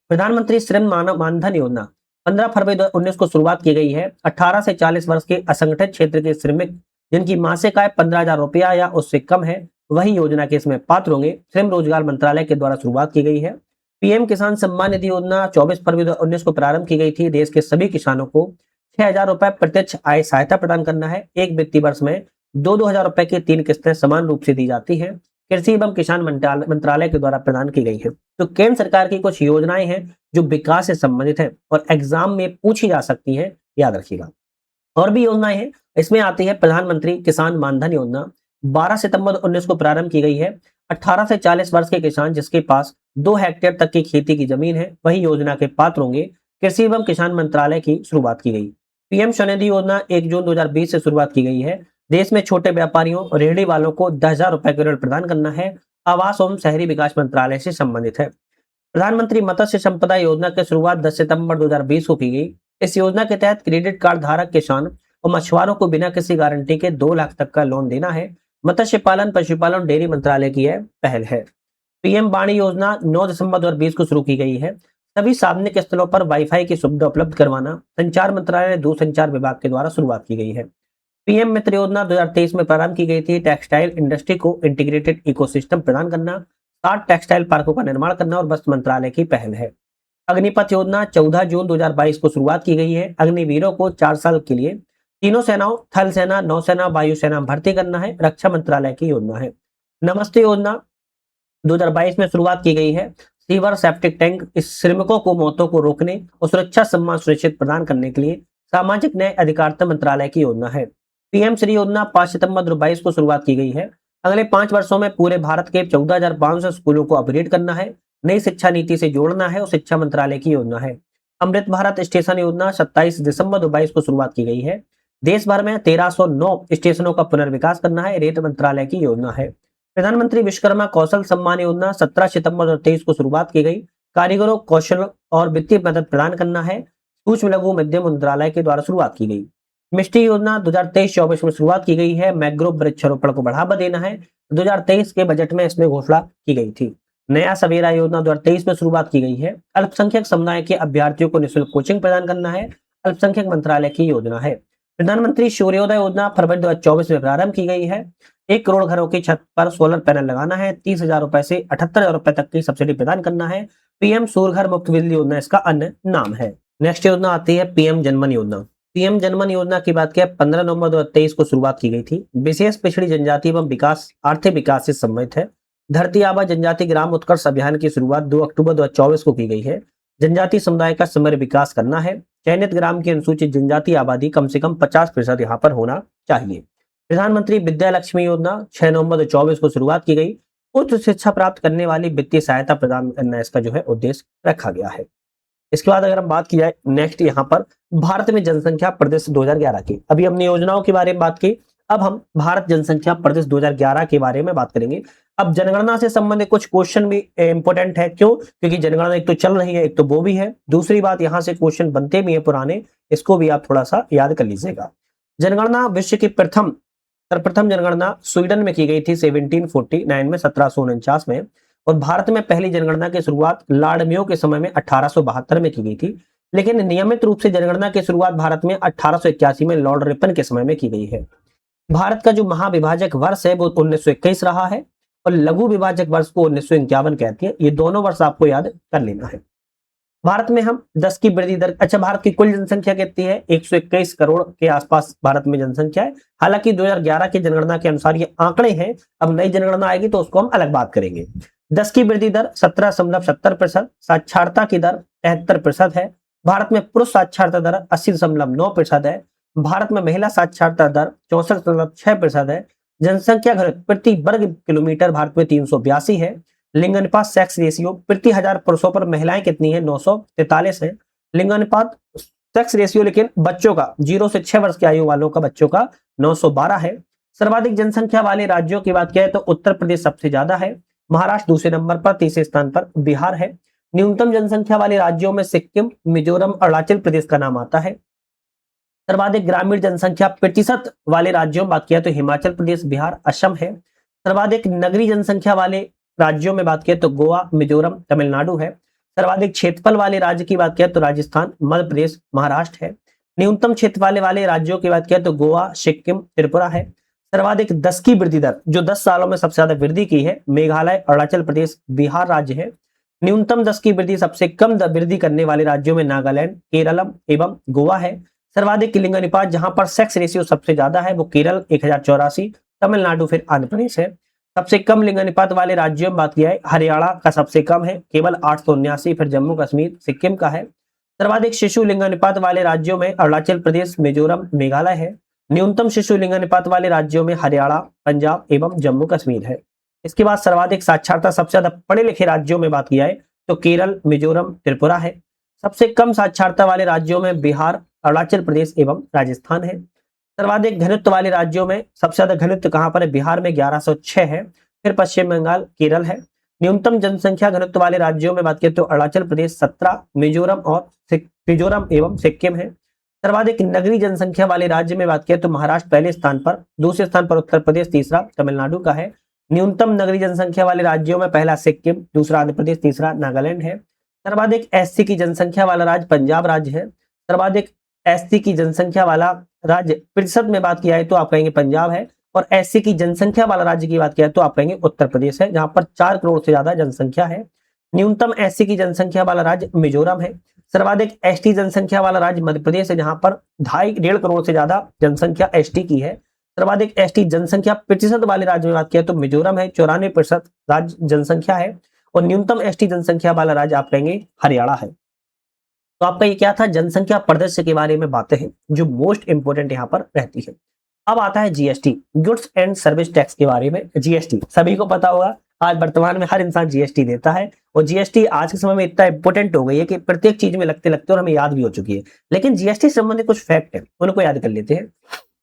प्रधानमंत्री श्रम मानव मानधन योजना 15 फरवरी 2019 को शुरुआत की गई है। 18 से 40 वर्ष के असंगठित क्षेत्र के श्रमिक जिनकी मासिक आय 15,000 रुपया या उससे कम है, वही योजना के इसमें पात्र होंगे। श्रम रोजगार मंत्रालय के द्वारा शुरुआत की गई है। पीएम किसान सम्मान निधि योजना 24 फरवरी 2019 को प्रारंभ की गई थी। देश के सभी किसानों को 6,000 रुपए प्रत्यक्ष आय सहायता प्रदान करना है। एक वित्तीय वर्ष में 2,000 रुपए की 3 किस्तें समान रूप से दी जाती है। कृषि एवं किसान मंत्रालय के द्वारा प्रदान की गई है। तो केंद्र सरकार की कुछ योजनाएं हैं जो विकास से संबंधित है और एग्जाम में पूछी जा सकती है, याद रखिएगा। और भी योजनाएं हैं, इसमें आती है प्रधानमंत्री किसान मानधन योजना 12 सितंबर 2019 को प्रारंभ की गई है। 18 से 40 वर्ष के किसान जिसके पास 2 हेक्टेयर तक की खेती की जमीन है, वही योजना के पात्र होंगे। कृषि एवं किसान मंत्रालय की शुरुआत की गई। पीएम स्वनिधि योजना 1 जून 2020 से शुरुआत की गई है। देश में छोटे व्यापारियों और रेहड़ी वालों को 10,000 रुपए का ऋण प्रदान करना है। आवास एवं शहरी विकास मंत्रालय से संबंधित है। प्रधानमंत्री मत्स्य संपदा योजना की शुरुआत 10 सितंबर 2020 को की गई। इस योजना के तहत क्रेडिट कार्ड धारक किसान और मछुआरों को बिना किसी गारंटी के 2 लाख तक का लोन देना है। मत्स्य पालन, पशुपालन, डेयरी मंत्रालय की यह पहल है। पीएम वाणी योजना 9 दिसंबर 2020 को शुरू की गई है। सभी सार्वजनिक स्थलों पर वाईफाई की सुविधा उपलब्ध करवाना संचार मंत्रालय दूरसंचार विभाग के द्वारा शुरुआत की गई है। पीएम मित्र योजना 2023 में प्रारंभ की गई थी। टेक्सटाइल इंडस्ट्री को इंटीग्रेटेड इकोसिस्टम प्रदान करना, 60 टेक्सटाइल पार्कों का निर्माण करना और वस्त्र मंत्रालय की पहल है। अग्निपथ योजना 14 जून 2022 को शुरुआत की गई है। अग्निवीरों को 4 साल के लिए तीनों सेनाओं थल सेना, नौसेना, वायुसेना भर्ती करना है, रक्षा मंत्रालय की योजना है। नमस्ते योजना 2022 में शुरुआत की गई है। सीवर सेप्टिक टैंक इस श्रमिकों को मौतों को रोकने और सुरक्षा सम्मान सुनिश्चित प्रदान करने के लिए सामाजिक न्याय अधिकारिता मंत्रालय की योजना है। पीएम श्री योजना 5 सितंबर 2022 को शुरुआत की गई है। अगले 5 वर्षों में पूरे भारत के 14,500 स्कूलों को अपग्रेड करना है, नई शिक्षा नीति से जोड़ना है और शिक्षा मंत्रालय की योजना है। अमृत भारत स्टेशन योजना 27 दिसंबर 2022 को शुरुआत की गई है। देश भर में 1309 स्टेशनों का पुनर्विकास करना है, रेल मंत्रालय की योजना है। प्रधानमंत्री विश्वकर्मा कौशल सम्मान योजना 17 सितंबर 2023 को शुरुआत की गई। कारीगरों कौशल और वित्तीय मदद प्रदान करना है, सूक्ष्म लघु मध्यम मंत्रालय के द्वारा शुरुआत की गई। मिष्टी योजना 2023-24 में शुरुआत की गई है। मैंग्रोव वृक्षारोपण को बढ़ावा देना है। 2023 के बजट में इसमें घोषणा की गई थी। नया सवेरा योजना 2023 में शुरुआत की गई है। अल्पसंख्यक समुदाय के अभ्यर्थियों को निःशुल्क कोचिंग प्रदान करना है, अल्पसंख्यक मंत्रालय की योजना है। प्रधानमंत्री सूर्योदय योजना फरवरी 2024 में प्रारंभ की गई है। 1 करोड़ घरों की छत पर सोलर पैनल लगाना है, 30,000 रुपए से 78,000 रुपए तक की सब्सिडी प्रदान करना है। पीएम सूर्य घर मुफ्त बिजली योजना इसका अन्य नाम है। नेक्स्ट योजना आती है पीएम जनमन योजना। पीएम जनमन योजना की बात करें 15 नवंबर 2023 को शुरुआत की गई थी। विशेष पिछड़ी जनजाति एवं विकास आर्थिक विकास से संबंधित है। धरती आबा जनजाति ग्राम उत्कर्ष अभियान की शुरुआत 2 अक्टूबर 2024 को की गई है। जनजाति समुदाय का समग्र विकास करना है। चयनित ग्राम की अनुसूचित जनजाति आबादी कम से कम 50% यहाँ पर होना चाहिए। प्रधानमंत्री विद्या लक्ष्मी योजना 6 नवंबर 2024 को शुरुआत की गई। उच्च शिक्षा प्राप्त करने वाली वित्तीय सहायता प्रदान करना इसका जो है उद्देश्य रखा गया है। इसके बाद अगर हम बात की जाए नेक्स्ट यहाँ पर भारत में जनसंख्या परिदृश्य 2011 की, अभी हमने योजनाओं के बारे में बात की, अब हम भारत जनसंख्या परिदृश्य 2011 के बारे में बात करेंगे। अब जनगणना से संबंधित कुछ क्वेश्चन भी इंपॉर्टेंट है। क्यों? क्योंकि जनगणना एक तो चल रही है, एक तो वो भी है, दूसरी बात यहाँ से क्वेश्चन बनते भी है पुराने, इसको भी आप थोड़ा सा याद कर लीजिएगा। जनगणना विश्व की सर्वप्रथम जनगणना स्वीडन में की गई थी 1749 में, 1749 में, और भारत में पहली जनगणना की शुरुआत लॉर्ड मेयो के समय में 1872 में की गई थी। लेकिन नियमित रूप से जनगणना की शुरुआत भारत में 1881 में लॉर्ड रिपन के समय में की गई है। भारत का जो महाविभाजक वर्ष है वो 1921 रहा है और लघु विभाजक वर्ष को 1951 कहते हैं। ये दोनों वर्ष आपको याद कर लेना है। भारत में हम 10 की वृद्धि दर, अच्छा भारत की कुल जनसंख्या कितनी है? 121 करोड़ के आसपास भारत में जनसंख्या है। हालांकि 2011 की जनगणना के अनुसार ये आंकड़े हैं, अब नई जनगणना आएगी तो उसको हम अलग बात करेंगे। 10 की वृद्धि दर 17.70%, साक्षरता की दर 73% है। भारत में पुरुष साक्षरता दर 80.9% है। भारत में महिला साक्षरता दर 64.6% है। जनसंख्या घनत्व प्रति वर्ग किलोमीटर भारत में 382 है। लिंग अनुपात सेक्स रेशियो प्रति 1000 पुरुषों पर महिलाएं कितनी है? 943 है। लिंग अनुपात सेक्स रेशियो लेकिन बच्चों का 0 से 6 वर्ष की आयु वालों का बच्चों का 912 है। सर्वाधिक जनसंख्या वाले राज्यों की बात करें तो उत्तर प्रदेश सबसे ज्यादा है, महाराष्ट्र दूसरे नंबर पर, तीसरे स्थान पर बिहार है। न्यूनतम जनसंख्या वाले राज्यों में सिक्किम, मिजोरम, अरुणाचल प्रदेश का नाम आता है। सर्वाधिक ग्रामीण जनसंख्या प्रतिशत वाले राज्यों में बात किया तो हिमाचल प्रदेश, बिहार, असम है। सर्वाधिक नगरीय जनसंख्या वाले राज्यों में बात किया तो गोवा, मिजोरम, तमिलनाडु है। सर्वाधिक क्षेत्रफल वाले राज्य की बात किया तो राजस्थान, मध्य प्रदेश, महाराष्ट्र है। न्यूनतम क्षेत्रफल वाले राज्यों की बात किया तो गोवा, सिक्किम, त्रिपुरा है। सर्वाधिक 10 की वृद्धि दर, जो 10 सालों में सबसे ज्यादा वृद्धि की है, मेघालय, अरुणाचल प्रदेश, बिहार राज्य है। न्यूनतम 10 की वृद्धि सबसे कम वृद्धि करने वाले राज्यों में नागालैंड, केरलम एवं गोवा है। सर्वाधिक लिंग अनुपात जहां पर सेक्स रेशियो सबसे ज्यादा है वो केरल 1084, तमिलनाडु फिर आंध्र प्रदेश है। सबसे कम लिंग अनुपात वाले राज्यों में बात किया है, हरियाणा का सबसे कम है केवल 879, फिर जम्मू कश्मीर, सिक्किम का है। सर्वाधिक शिशु लिंग अनुपात वाले राज्यों में अरुणाचल प्रदेश, मिजोरम, मेघालय है। न्यूनतम शिशु लिंग अनुपात वाले राज्यों में हरियाणा, पंजाब एवं जम्मू कश्मीर है। इसके बाद सर्वाधिक साक्षरता सबसे ज्यादा पढ़े लिखे राज्यों में बात किया है तो केरल, मिजोरम, त्रिपुरा है। सबसे कम साक्षरता वाले राज्यों में बिहार, अरुणाचल प्रदेश एवं राजस्थान है। सर्वाधिक घनत्व वाले राज्यों में सबसे ज्यादा घनत्व कहां पर है? बिहार में 1106 है, फिर पश्चिम बंगाल, केरल है। न्यूनतम जनसंख्या घनत्व वाले राज्यों में बात करें तो अरुणाचल प्रदेश 17, मिजोरम एवं सिक्किम है। सर्वाधिक नगरीय जनसंख्या वाले राज्य में बात करें तो महाराष्ट्र पहले स्थान पर, दूसरे स्थान पर उत्तर प्रदेश, तीसरा तमिलनाडु का है। न्यूनतम नगरीय जनसंख्या वाले राज्यों में पहला सिक्किम, दूसरा आंध्र प्रदेश, तीसरा नागालैंड है। सर्वाधिक एससी की जनसंख्या वाला राज्य पंजाब राज्य है। सर्वाधिक एससी की जनसंख्या वाला राज्य प्रतिशत में बात किया है तो आप कहेंगे पंजाब है, और एससी की जनसंख्या वाला राज्य की बात किया है तो आप कहेंगे उत्तर प्रदेश है, जहां पर 4 करोड़ से ज्यादा जनसंख्या है। न्यूनतम एससी की जनसंख्या वाला राज्य मिजोरम है। सर्वाधिक एसटी जनसंख्या वाला राज्य मध्य प्रदेश है, जहां पर 2.5 करोड़ से ज्यादा जनसंख्या एसटी की है। सर्वाधिक एसटी जनसंख्या प्रतिशत वाले राज्य में बात किया तो मिजोरम है, 94% राज्य जनसंख्या है, और न्यूनतम एसटी जनसंख्या वाला राज्य आप कहेंगे हरियाणा है। तो आपका ये क्या था? जनसंख्या परिदृश्य के बारे में बातें हैं जो मोस्ट इंपोर्टेंट यहाँ पर रहती है। अब आता है GST, goods and service tax के बारे में। जीएसटी सभी को पता होगा, आज वर्तमान में हर इंसान जीएसटी देता है, और जीएसटी आज के समय में इतना इंपोर्टेंट हो गई है कि प्रत्येक चीज में लगते लगते और हमें याद भी हो चुकी है। लेकिन जीएसटी से संबंधित कुछ फैक्ट है, उनको याद कर लेते हैं।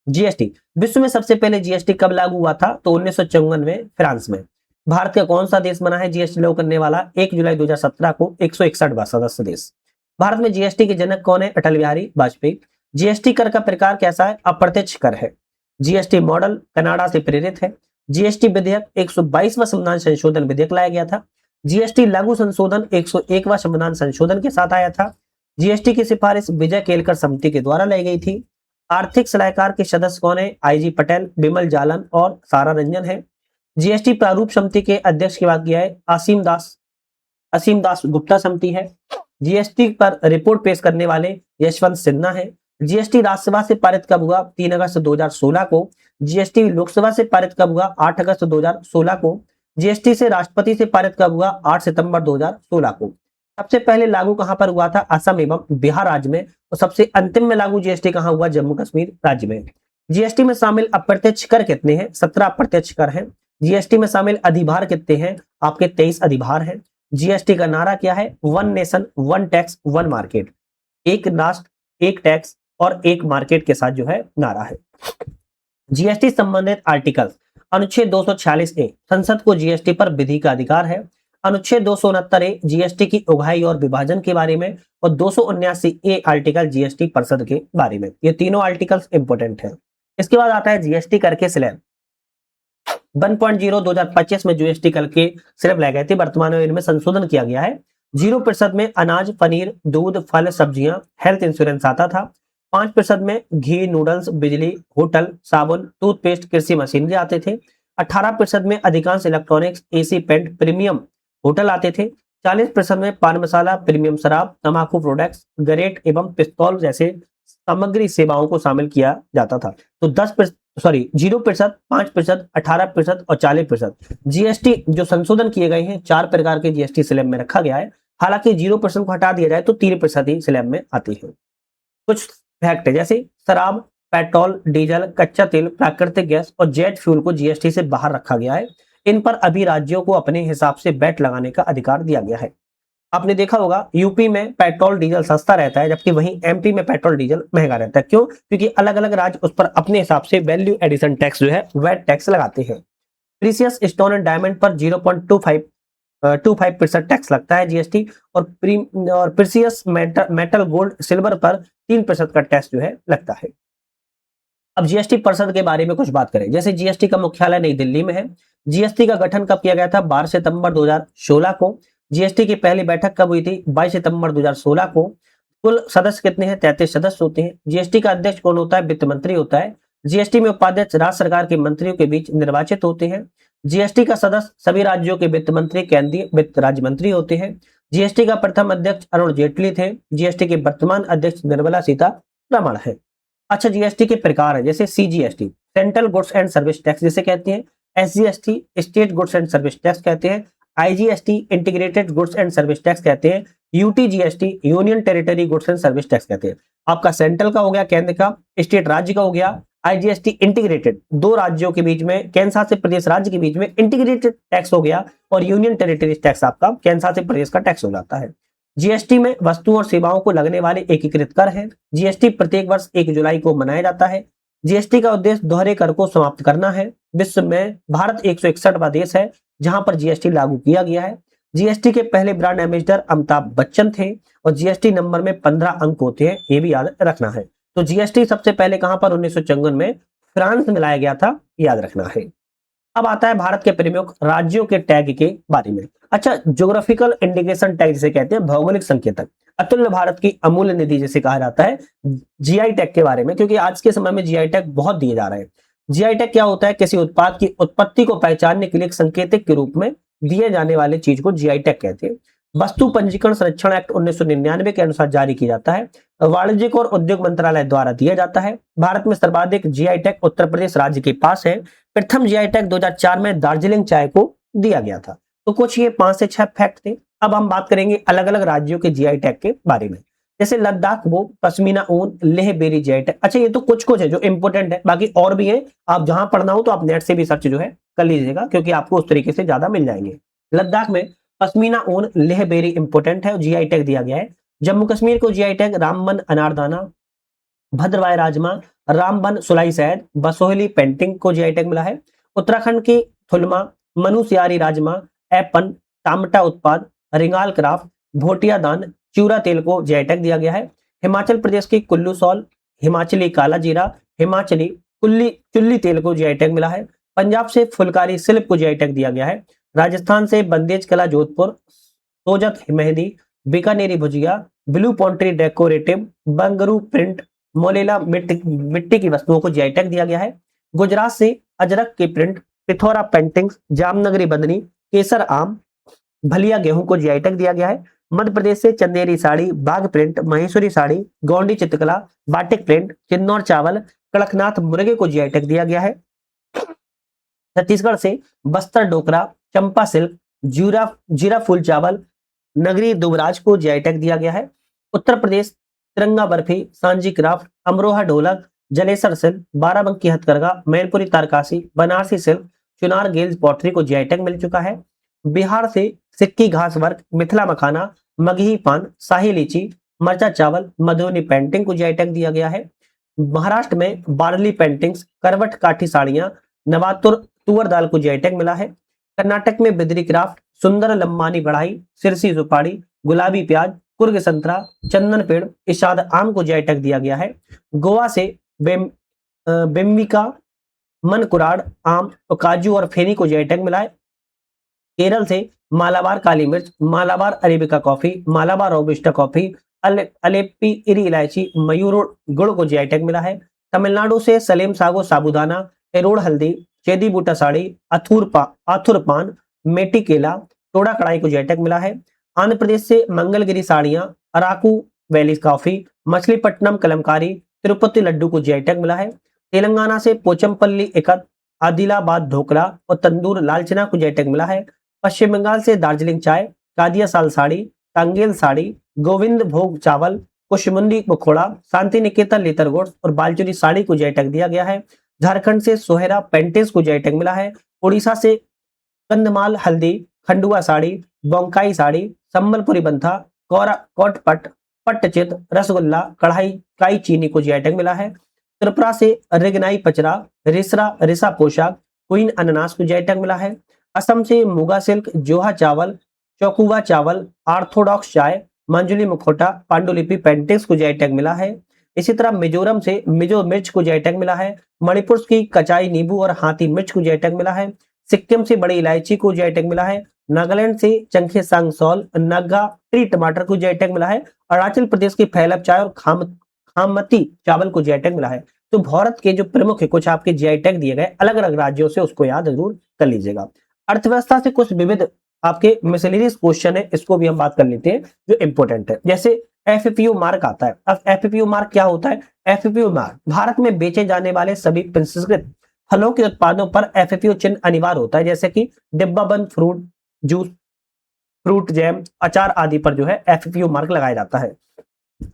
जीएसटी विश्व में सबसे पहले जीएसटी कब लागू हुआ था? तो 1954 में फ्रांस में। भारत का कौन सा देश बना है जीएसटी लागू करने वाला? 1 जुलाई 2017 को 161वां सदस्य देश। भारत में जीएसटी के जनक कौन है? अटल बिहारी वाजपेयी। जीएसटी कर का प्रकार कैसा है? अप्रत्यक्ष कर है। जीएसटी मॉडल कनाडा से प्रेरित है। जीएसटी विधेयक 122वां संविधान संशोधन विधेयक लाया गया था। जीएसटी लागू संशोधन 101वां संविधान संशोधन के साथ आया था। जीएसटी की सिफारिश विजय केलकर समिति के द्वारा लाई गई थी। आर्थिक सलाहकार के सदस्य कौन है? आईजी पटेल, बिमल जालन और सारा रंजन है। जीएसटी प्रारूप समिति के अध्यक्ष की बात किया है असीम दास गुप्ता समिति है। जीएसटी पर रिपोर्ट पेश करने वाले यशवंत सिन्हा है। जीएसटी राज्यसभा से पारित कब हुआ? 3 अगस्त 2016 को। जीएसटी लोकसभा से पारित कब हुआ? 8 अगस्त 2016 को। जीएसटी से राष्ट्रपति से पारित कब हुआ? 8 सितंबर 2016 को। सबसे पहले लागू कहां पर हुआ था? असम एवं बिहार राज्य में। और सबसे अंतिम में लागू जीएसटी कहां हुआ? जम्मू कश्मीर राज्य में। जीएसटी में शामिल अप्रत्यक्ष कर कितने हैं? 17 अप्रत्यक्ष कर हैं। जीएसटी में शामिल अधिभार कितने हैं? आपके 23 अधिभार हैं। जीएसटी का नारा क्या है? One nation one tax one market, एक राष्ट्र एक टैक्स और एक मार्केट के साथ जो है नारा है। जीएसटी संबंधित आर्टिकल, अनुच्छेद 246 ए, संसद को जीएसटी पर विधि का अधिकार है। अनुच्छेद 269 ए, जीएसटी की उगाही और विभाजन के बारे में। और 279 ए आर्टिकल जीएसटी परिषद के बारे में। ये तीनों आर्टिकल्स इंपोर्टेंट हैं। इसके बाद आता है जीएसटी कर के स्लैब। 1.0 2025 में जीएसटी कर के स्लैब लाए गए थे। वर्तमान में इनमें संशोधन किया गया है। 0% में अनाज, पनीर, दूध, फल, सब्जियां, हेल्थ इंश्योरेंस आता था। 5% में घी, नूडल्स, बिजली, होटल, साबुन, टूथपेस्ट, कृषि मशीनरी आते थे। 18% में अधिकांश electronics, AC, paint, premium hotel आते थे। 40% में पान मसाला, प्रीमियम शराब, तंबाकू प्रोडक्ट्स, गरेट एवं पिस्तौल जैसे सामग्री सेवाओं को शामिल किया जाता था। तो 0%, 5%, 18% और 40% जीएसटी जो संशोधन किए गए हैं, 4 प्रकार के जीएसटी स्लैब में रखा गया है। हालांकि 0% को हटा दिया जाए तो 3% ही स्लैब में आती है। कुछ फैक्ट है, जैसे शराब, पेट्रोल, डीजल, कच्चा तेल, प्राकृतिक गैस और जेट फ्यूल को जीएसटी से बाहर रखा गया है। इन पर अभी राज्यों को अपने हिसाब से वैट लगाने का अधिकार दिया गया है। आपने देखा होगा यूपी में पेट्रोल डीजल सस्ता रहता है, जबकि वहीं एमपी में पेट्रोल डीजल महंगा रहता है। क्यों? क्योंकि अलग अलग राज्य उस पर अपने हिसाब से वैल्यू एडिशन टैक्स जो है वैट टैक्स लगाते हैं। प्रीसियस स्टोन एंड डायमंड पर 0.25% टैक्स लगता है जीएसटी। और प्रीसियस मेटल गोल्ड सिल्वर पर 3% का टैक्स जो है लगता है। अब जीएसटी परिषद के बारे में कुछ बात करें। जैसे जीएसटी का मुख्यालय नई दिल्ली में है। जीएसटी का गठन कब किया गया था? 12 सितंबर 2016 को। जीएसटी की पहली बैठक कब हुई थी? 22 सितंबर 2016 को। कुल सदस्य कितने हैं? 33 सदस्य होते हैं। जीएसटी का अध्यक्ष कौन होता है? वित्त मंत्री होता है। जीएसटी में उपाध्यक्ष राज्य सरकार के मंत्रियों के बीच निर्वाचित होते हैं। जीएसटी का सदस्य सभी राज्यों के वित्त मंत्री केंद्रीय वित्त राज्य मंत्री होते हैं। जीएसटी का प्रथम अध्यक्ष अरुण जेटली थे। जीएसटी के वर्तमान अध्यक्ष निर्मला सीतारमण है। अच्छा, जीएसटी के प्रकार है, जैसे CGST central goods and service tax जिसे कहते हैं। SGST state goods and service tax कहते हैं। IGST integrated goods and service tax कहते हैं। UTGST union territory goods and service tax कहते हैं। आपका सेंट्रल का हो गया, केंद्र का, स्टेट राज्य का हो गया। आईजीएसटी इंटीग्रेटेड, दो राज्यों के बीच में, केंद्र शासित प्रदेश राज्य के बीच में इंटीग्रेटेड टैक्स हो गया। और यूनियन टेरिटरी टैक्स आपका केंद्र शासित प्रदेश का टैक्स हो जाता है। जीएसटी में वस्तुओं और सेवाओं को लगने वाले एकीकृत कर है। जीएसटी प्रत्येक वर्ष 1 जुलाई को मनाया जाता है। जीएसटी का उद्देश्य दोहरे कर को समाप्त करना है। विश्व में भारत 161वां देश है जहां पर जीएसटी लागू किया गया है। जीएसटी के पहले ब्रांड एम्बेसडर अमिताभ बच्चन थे। और जीएसटी नंबर में 15 अंक होते हैं, ये भी याद रखना है। तो जीएसटी सबसे पहले कहां पर 1954 में फ्रांस में लाया गया था, याद रखना है। अब आता है भारत के प्रमुख राज्यों के टैग के बारे में। अच्छा, ज्योग्राफिकल इंडिकेशन टैग जिसे कहते हैं, भौगोलिक संकेतक, अतुल्य भारत की अमूल्य निधि जिसे कहा जाता है। जीआई टैग के बारे में, क्योंकि आज के समय में जीआई टैग बहुत दिए जा रहे हैं। जीआई टैग क्या होता है? किसी उत्पाद की उत्पत्ति को पहचानने के लिए एक संकेतक के रूप में दिए जाने वाले चीज को जीआई टैग कहते हैं। वस्तु पंजीकरण संरक्षण एक्ट 1999 के अनुसार जारी किया जाता है। वाणिज्यिक और उद्योग मंत्रालय द्वारा दिया जाता है। भारत में सर्वाधिक जीआई टैग उत्तर प्रदेश राज्य के पास है। प्रथम जीआई टैग 2004 में दार्जिलिंग चाय को दिया गया था। तो कुछ ये 5 से 6 फैक्ट थे। अब हम बात करेंगे अलग अलग राज्यों के जीआई टैग के बारे में। जैसे लद्दाख वो पश्मीना ऊन, लेह बेरी जीआई टैग। अच्छा, ये तो कुछ है जो इंपोर्टेंट है, बाकी और भी है। आप जहां पढ़ना हो तो आप नेट से भी सर्च जो है कर लीजिएगा, क्योंकि आपको उस तरीके से ज्यादा मिल जाएंगे। लद्दाख में पश्मीना ऊन, लेह बेरी इंपोर्टेंट है, जीआई टैग दिया गया है। जम्मू कश्मीर को जीआई टैग रामबन अनारदाना, भद्रवाही राजमा, रामबन सुलाई शहद, बसोहली पेंटिंग को जीआई टैग मिला है। उत्तराखंड की थुलमा, मनुसियारी राजमा, एपन, टामटा उत्पाद, रिंगाल क्राफ्ट, भोटिया दान, चूरा तेल को जीआई टैग दिया गया है। हिमाचल प्रदेश की कुल्लू सॉल, हिमाचली काला जीरा, हिमाचली चुल्ली तेल को जीआई टैग मिला है। पंजाब से फुलकारी शिल्प को जीआई टैग दिया गया है। राजस्थान से बंदेज कला जोधपुर, सोजत मेहंदी, बीकानेरी भुजिया, ब्लू पॉन्ट्री डेकोरेटिव, बंगरू प्रिंट, मोलेला मिट्टी की वस्तुओं को जीआई टैग दिया गया है। गुजरात से अजरक की प्रिंट, पिथौरा पेंटिंग्स, जामनगरी बंदनी, केसर आम, भलिया गेहूं को जीआई टैग दिया गया है। मध्य प्रदेश से चंदेरी साड़ी, बाघ प्रिंट, महेश्वरी साड़ी, गोंडी चित्रकला, बाटिक प्रिंट, किन्नौर चावल, कड़कनाथ मुर्गे को जीआई टैग दिया गया है। छत्तीसगढ़ से बस्तर डोकरा, चंपा सिल्क, जीरा जीरा फूल चावल, नगरी दुबराज को जीआई टैग दिया गया है। उत्तर प्रदेश तिरंगा बर्फी, सांची क्राफ्ट, अमरोहा ढोलक, जलेसर सिल्क, बाराबंकी हथकरघा, मैनपुरी तारकासी, Banarasi silk, Chunar glaze pottery को जीआई टैग मिल चुका है। बिहार से सिक्की घास वर्क, मिथिला मखाना, मगही पान, शाही लीची, मरचा चावल, मधुबनी पेंटिंग को जीआई टैग दिया गया है। महाराष्ट्र में बार्ली पेंटिंग्स, करवट काठी साड़ियां, नवातुर तुअर दाल को जीआई टैग मिला है। कर्नाटक में बिदरी क्राफ्ट, सुंदर लंबानी बढ़ाई, सिरसी सुपारी, गुलाबी प्याज, कुर्ग संतरा, चंदन पेड़, इशाद आम को जीआई टैग दिया गया है। गोवा से बेम्बिका, मन कुराड़ आम, काजू और फेनी को जीआई टैग मिला है। केरल से मालाबार काली मिर्च, Malabar arabica coffee, Malabar robusta coffee, Alleppey eri इलायची, मयूर गुड़ को जीआई टैग मिला है। तमिलनाडु से सलेम सागो साबूदाना, एरोड़ हल्दी, चेदी बूटा साड़ी, आथुर पान, मेटी केला, टोडा कढ़ाई को जीआई टैग मिला है। आंध्र प्रदेश से मंगलगिरी साड़ियां, अराकू वैली कॉफी, मछलीपट्टनम कलमकारी, तिरुपति लड्डू को जीआई टैग मिला है। तेलंगाना से पोचमपल्ली एकत, आदिलाबाद ढोकला और तंदूर लाल चना को जीआई टैग मिला है। पश्चिम बंगाल से दार्जिलिंग चाय, कादिया साल साड़ी, टांगेल साड़ी, गोविंद भोग चावल, कुशमुंडी पखोड़ा, शांति निकेतन लेतर गोड्स और बालचुरी साड़ी को जीआई टैग दिया गया है। झारखंड से सोहेरा पेंटेस को जीआई टैग मिला है। उड़ीसा से कंधमाल हल्दी, खंडुआ साड़ी, बोंकाई साड़ी, संबलपुरी बंथा, कोटपट, पट्टचित, रसगुल्ला, कढ़ाई काई चीनी को जीआई टैग मिला है। त्रिपुरा से रिगनाई पचरा, रिसा पोशाक, क्वीन अनानास को जीआई टैग मिला है। असम से मुगा सिल्क, जोहा चावल, चौकुवा चावल, ऑर्थोडॉक्स चाय, मंजुली मुखोटा, पांडुलिपि पेंटिक्स को जीआई टैग मिला है। इसी तरह मिजोरम से मिजो मिर्च को जीआई टैग मिला है। मणिपुर की कचाई नींबू और हाथी मिर्च को जीआई टैग मिला है। सिक्किम से बड़ी इलायची को जीआई टैग मिला है। नागालैंड से चंखे सांग सॉल, नगा ट्री टमाटर को जीआई टैग मिला है। अरुणाचल प्रदेश की फैलब चाय और खामती चावल को जीआई टैग मिला है। तो भारत के जो प्रमुख कुछ आपके जीआई टैग दिए गए अलग अलग राज्यों से, उसको याद जरूर कर लीजिएगा। अर्थव्यवस्था से कुछ विविध आपके मिसलेनियस क्वेश्चन है, इसको भी हम बात कर लेते हैं जो इंपॉर्टेंट है। जैसे एफपीओ मार्क आता है। अब एफपीओ मार्क क्या होता है? एफपीओ मार्क भारत में बेचे जाने वाले सभी प्रसंस्कृत फलों के उत्पादों पर एफपीओ चिन्ह अनिवार्य होता है, जैसे कि डिब्बाबंद फ्रूट जूस, फ्रूट जैम, अचार आदि पर जो है एफपीओ मार्क लगाया जाता है।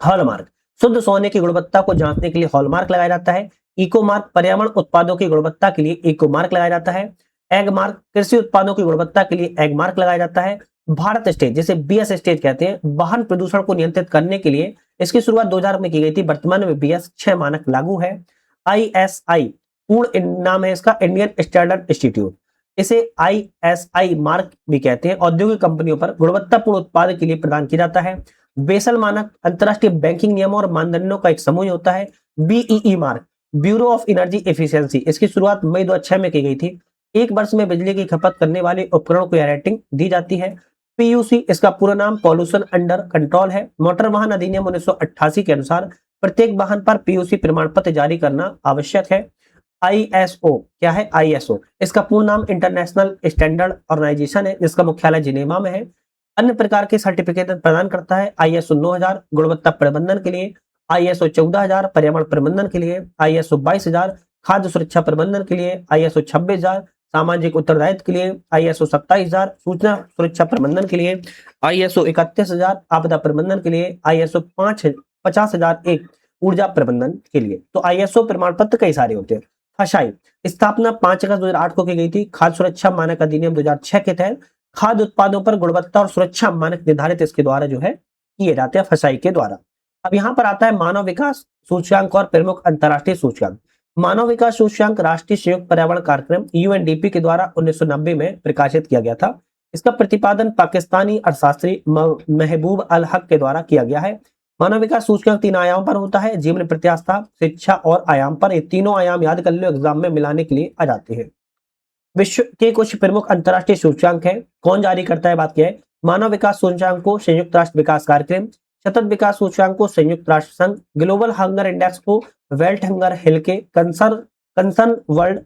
हॉलमार्क शुद्ध सोने की गुणवत्ता को जांचने के लिए हॉलमार्क लगाया जाता है। इको मार्क पर्यावरण उत्पादों की गुणवत्ता के लिए इको मार्क लगाया जाता है। एग मार्क कृषि उत्पादों की गुणवत्ता के लिए एग मार्क लगाया जाता है। भारत स्टेज, जिसे बीएस स्टेज कहते हैं, वाहन प्रदूषण को नियंत्रित करने के लिए इसकी शुरुआत 2000 में की गई थी। वर्तमान में बीएस 6 मानक लागू है। आईएसआई पूर्ण नाम है इसका, इंडियन स्टैंडर्ड इंस्टीट्यूट। इसे आईएसआई मार्क भी कहते हैं। औद्योगिक कंपनियों पर गुणवत्तापूर्ण उत्पाद के लिए प्रदान किया जाता है। बेसल मानक अंतरराष्ट्रीय बैंकिंग नियमों और मानदंडों का एक समूह होता है। BEE mark bureau of energy efficiency, इसकी शुरुआत मई 2006 में की गई थी। एक वर्ष में बिजली की खपत करने वाले उपकरणों को यह रेटिंग दी जाती है। पीयूसी इसका पूरा नाम पॉल्यूशन अंडर कंट्रोल है। मोटर वाहन अधिनियम 1988 के अनुसार प्रत्येक वाहन पर पीयूसी प्रमाण पत्र जारी करना आवश्यक है। आईएसओ क्या है? आईएसओ इसका पूर्ण नाम इंटरनेशनल स्टैंडर्ड ऑर्गेनाइजेशन है, जिसका मुख्यालय जिनेवा में है। अन्य प्रकार के सर्टिफिकेट प्रदान करता है। आईएसओ 9000 गुणवत्ता प्रबंधन के लिए, आईएसओ 14000 पर्यावरण प्रबंधन के लिए, आईएसओ 22000 खाद्य सुरक्षा प्रबंधन के लिए, आईएसओ 26000 सामाजिक उत्तरदायित्व के लिए, आईएसओ 27000 सूचना सुरक्षा प्रबंधन के लिए, आईएसओ 31000 आपदा प्रबंधन के लिए, आईएसओ 50001 ऊर्जा प्रबंधन के लिए। तो आईएसओ प्रमाण पत्र कई सारे होते हैं। फसाई स्थापना 5 अगस्त 2008 को की गई थी। खाद्य सुरक्षा मानक अधिनियम 2006 के तहत खाद्य उत्पादों पर गुणवत्ता और सुरक्षा मानक निर्धारित इसके द्वारा जो है किए जाते हैं, फसाई के द्वारा। अब यहाँ पर आता है मानव विकास सूचकांक और प्रमुख अंतरराष्ट्रीय सूचकांक। मानव विकास सूचकांक राष्ट्रीय संयुक्त पर्यावरण कार्यक्रम यूएनडीपी के द्वारा 1990 में प्रकाशित किया गया था। इसका प्रतिपादन पाकिस्तानी अर्थशास्त्री महबूब अल हक के द्वारा किया गया है। मानव विकास सूचकांक 3 आयाम पर होता है, जीवन प्रत्याशा, शिक्षा और आयाम पर। ये तीनों आयाम याद कर लो, एग्जाम में मिलाने के लिए आ जाते हैं। विश्व के कुछ प्रमुख अंतरराष्ट्रीय सूचकांक है। कौन जारी करता है? बात क्या है? मानव विकास सूचकांक को संयुक्त राष्ट्र विकास कार्यक्रम, सतत विकास सूचकांक को संयुक्त राष्ट्र संघ, ग्लोबल हंगर इंडेक्स को वेल्ट हंगर हिल के, concern world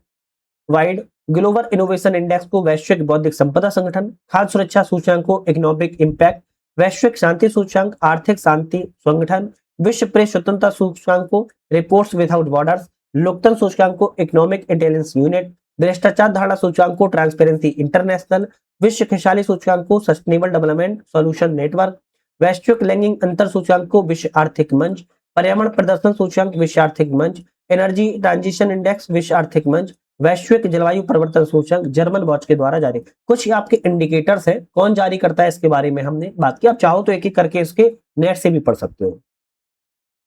wide, global innovation index को वैश्विक बौद्धिक संपदा संगठन, खाद्य सुरक्षा सूचकांक को इकोनॉमिक इंपैक्ट, वैश्विक शांति सूचकांक, आर्थिक शांति संगठन, विश्व प्रेस स्वतंत्रता सूचकांक को, रिपोर्ट्स विदाउट बॉर्डर्स, लोकतंत्र सूचकांक को, इकोनॉमिक इंटेलिजेंस यूनिट, भ्रष्टाचार धारणा सूचकांक को, ट्रांसपेरेंसी इंटरनेशनल, विश्व खुशहाली सूचकांक को, सस्टेनेबल डेवलपमेंट सॉल्यूशन नेटवर्क, वैश्विक लैंगिक अंतर सूचकांक को, विश्व आर्थिक मंच, पर्यावरण प्रदर्शन सूचकांक, विश्व आर्थिक मंच, एनर्जी ट्रांजिशन इंडेक्स, विश्व आर्थिक मंच, वैश्विक जलवायु परिवर्तन सूचकांक जर्मन वॉच के द्वारा जारी। कुछ आपके इंडिकेटर्स है, कौन जारी करता है इसके बारे में हमने बात की। आप चाहो तो एक एक करके इसके नेट से भी पढ़ सकते हो।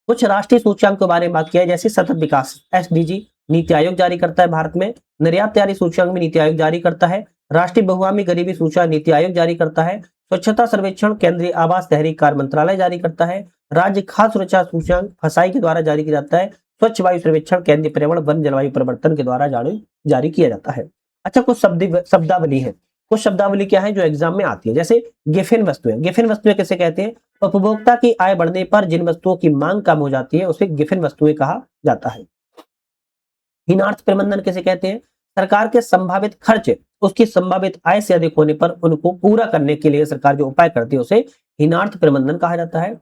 कुछ राष्ट्रीय सूचकांक के बारे में बात किया है, जैसे सतत विकास एसडीजी नीति आयोग जारी करता है भारत में, निर्यात तैयारी सूचकांक भी नीति आयोग जारी करता है, राष्ट्रीय बहुआमी गरीबी सूचकांक नीति आयोग जारी करता है, स्वच्छता सर्वेक्षण केंद्रीय आवास शहरी कार्य मंत्रालय जारी करता है, राज्य खाद्य सुरक्षा सूचकांक फसाई के द्वारा जारी किया जाता है, स्वच्छ वायु सर्वेक्षण केंद्रीय पर्यावरण वन जलवायु परिवर्तन के द्वारा जारी किया जाता है। अच्छा, कुछ शब्दावली है, कुछ शब्दावली क्या है जो एग्जाम में आती है, जैसे गिफिन वस्तुएं। गिफिन वस्तुएं किसे कहते हैं? उपभोक्ता की आय बढ़ने पर जिन वस्तुओं की मांग कम हो जाती है उसे गिफिन वस्तुएं कहा जाता है। हीनार्थ प्रबंधन किसे कहते हैं? सरकार के संभावित खर्च उसकी संभावित आय से अधिक होने पर उनको पूरा करने के लिए सरकार जो उपाय करती है उसे हीनार्थ प्रबंधन कहा जाता है।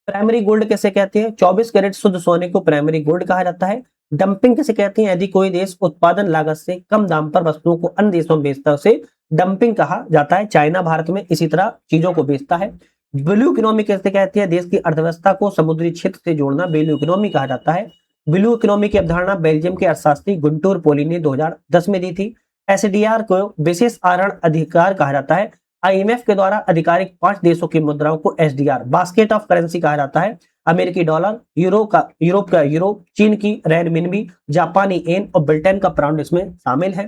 प्राइमरी गोल्ड किसे कहते हैं? 24 कैरेट शुद्ध सोने को प्राइमरी गोल्ड कहा जाता है। डंपिंग किसे कहते हैं? यदि कोई देश उत्पादन लागत से कम दाम पर वस्तुओं को अन्य देशों में बेचता है उसे डंपिंग कहा जाता है। चाइना भारत में इसी तरह चीजों को बेचता है। ब्लू इकोनॉमी कैसे कहते हैं? देश की अर्थव्यवस्था को समुद्री क्षेत्र से जोड़ना ब्लू इकोनॉमी कहा जाता है। ब्लू इकोनॉमी की अवधारणा बेल्जियम के अर्थशास्त्री गुंटूर पोली ने 2010 में दी थी। एसडीआर को विशेष आहरण अधिकार कहा जाता है। आईएमएफ के द्वारा आधिकारिक 5 देशों की मुद्राओं को एसडीआर बास्केट ऑफ करेंसी कहा जाता है। अमेरिकी डॉलर, यूरोप का यूरो, चीन की रेनमिनबी, जापानी येन और ब्रिटेन का पाउंड इसमें शामिल है।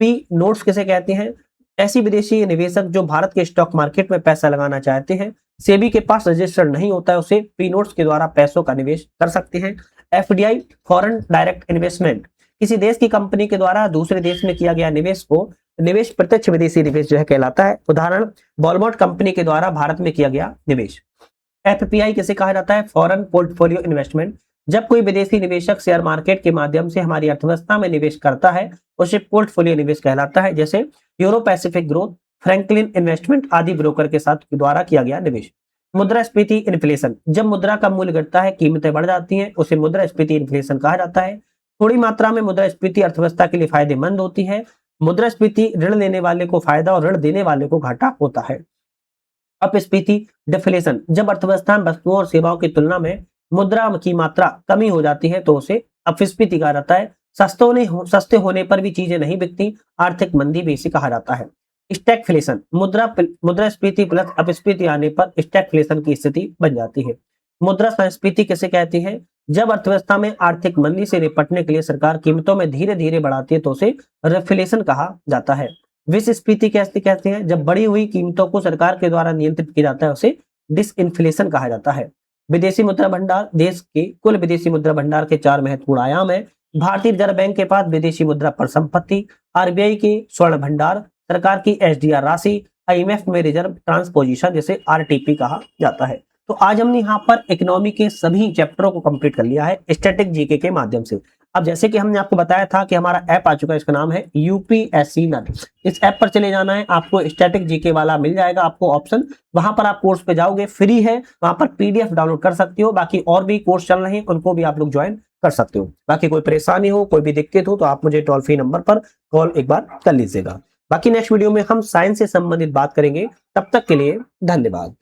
पी नोट्स किसे कहते हैं? ऐसी विदेशी निवेशक जो भारत के स्टॉक मार्केट में पैसा लगाना चाहते हैं, सेबी के पास रजिस्टर्ड नहीं होता है, उसे पी नोट्स के द्वारा पैसों का निवेश कर सकते हैं। एफडीआई फॉरेन डायरेक्ट इन्वेस्टमेंट, किसी देश की कंपनी के द्वारा दूसरे देश में किया गया निवेश को निवेश प्रत्यक्ष विदेशी निवेश जो है कहलाता है। उदाहरण बॉलमोट कंपनी के द्वारा भारत में किया गया निवेश। एफपीआई किसे कहा जाता है? फॉरेन पोर्टफोलियो इन्वेस्टमेंट, जब कोई विदेशी निवेशक शेयर मार्केट के माध्यम से हमारी अर्थव्यवस्था में निवेश करता है उसे पोर्टफोलियो निवेश कहलाता है। जैसे euro Pacific growth, Franklin investment आदि ब्रोकर के साथ द्वारा किया गया निवेश। मुद्रास्फीति इन्फ्लेशन, जब मुद्रा का मूल्य घटता है कीमतें बढ़ जाती हैं उसे मुद्रास्फीति इन्फ्लेशन कहा जाता है। थोड़ी मात्रा में मुद्रास्फीति अर्थव्यवस्था के लिए फायदेमंद होती है। मुद्रास्फीति ऋण लेने वाले को फायदा और ऋण देने वाले को घाटा होता है। अपस्फीति डिफ्लेशन, जब अर्थव्यवस्था में वस्तुओं और सेवाओं की तुलना में मुद्रा की मात्रा कमी हो जाती है तो उसे अपस्फीति कहा जाता है। सस्ते होने पर भी चीजें नहीं बिकती, आर्थिक मंदी भी इसे कहा जाता है। स्टैगफ्लेशन, मुद्रास्फीति प्लस अपस्फीति आने पर स्टैगफ्लेशन की स्थिति बन जाती है। मुद्रा संस्फीति किसे कहती है? जब अर्थव्यवस्था में आर्थिक मंदी से निपटने के लिए सरकार कीमतों में धीरे धीरे बढ़ाती है तो उसे रिफ्लेशन कहा जाता है। विस्फीति कैसे कहते हैं? जब बढ़ी हुई कीमतों को सरकार के द्वारा नियंत्रित किया जाता है उसे डिसइन्फ्लेशन कहा जाता है। विदेशी मुद्रा भंडार, देश के कुल विदेशी मुद्रा भंडार के 4 महत्वपूर्ण आयाम है। भारतीय रिजर्व बैंक के पास विदेशी मुद्रा परिसंपत्ति, आरबीआई के स्वर्ण भंडार, सरकार की एसडीआर राशि, आईएमएफ में रिजर्व ट्रांसपोजिशन जिसे आरटीपी कहा जाता है। तो आज हमने यहाँ पर इकोनॉमी के सभी चैप्टरों को कंप्लीट कर लिया है स्टैटिक जीके के माध्यम से। अब जैसे कि हमने आपको बताया था कि हमारा ऐप आ चुका है, इसका नाम है यूपीएससी नर। इस ऐप पर चले जाना है, आपको स्टैटिक जीके वाला मिल जाएगा आपको ऑप्शन, वहां पर आप कोर्स पे जाओगे, फ्री है, वहां पर पीडीएफ डाउनलोड कर सकते हो। बाकी और भी कोर्स चल रहे हैं उनको भी आप लोग ज्वाइन कर सकते हो। बाकी कोई परेशानी हो, कोई भी दिक्कत हो तो आप मुझे टोल फ्री नंबर पर कॉल एक बार कर लीजिएगा। बाकी नेक्स्ट वीडियो में हम साइंस से संबंधित बात करेंगे। तब तक के लिए धन्यवाद।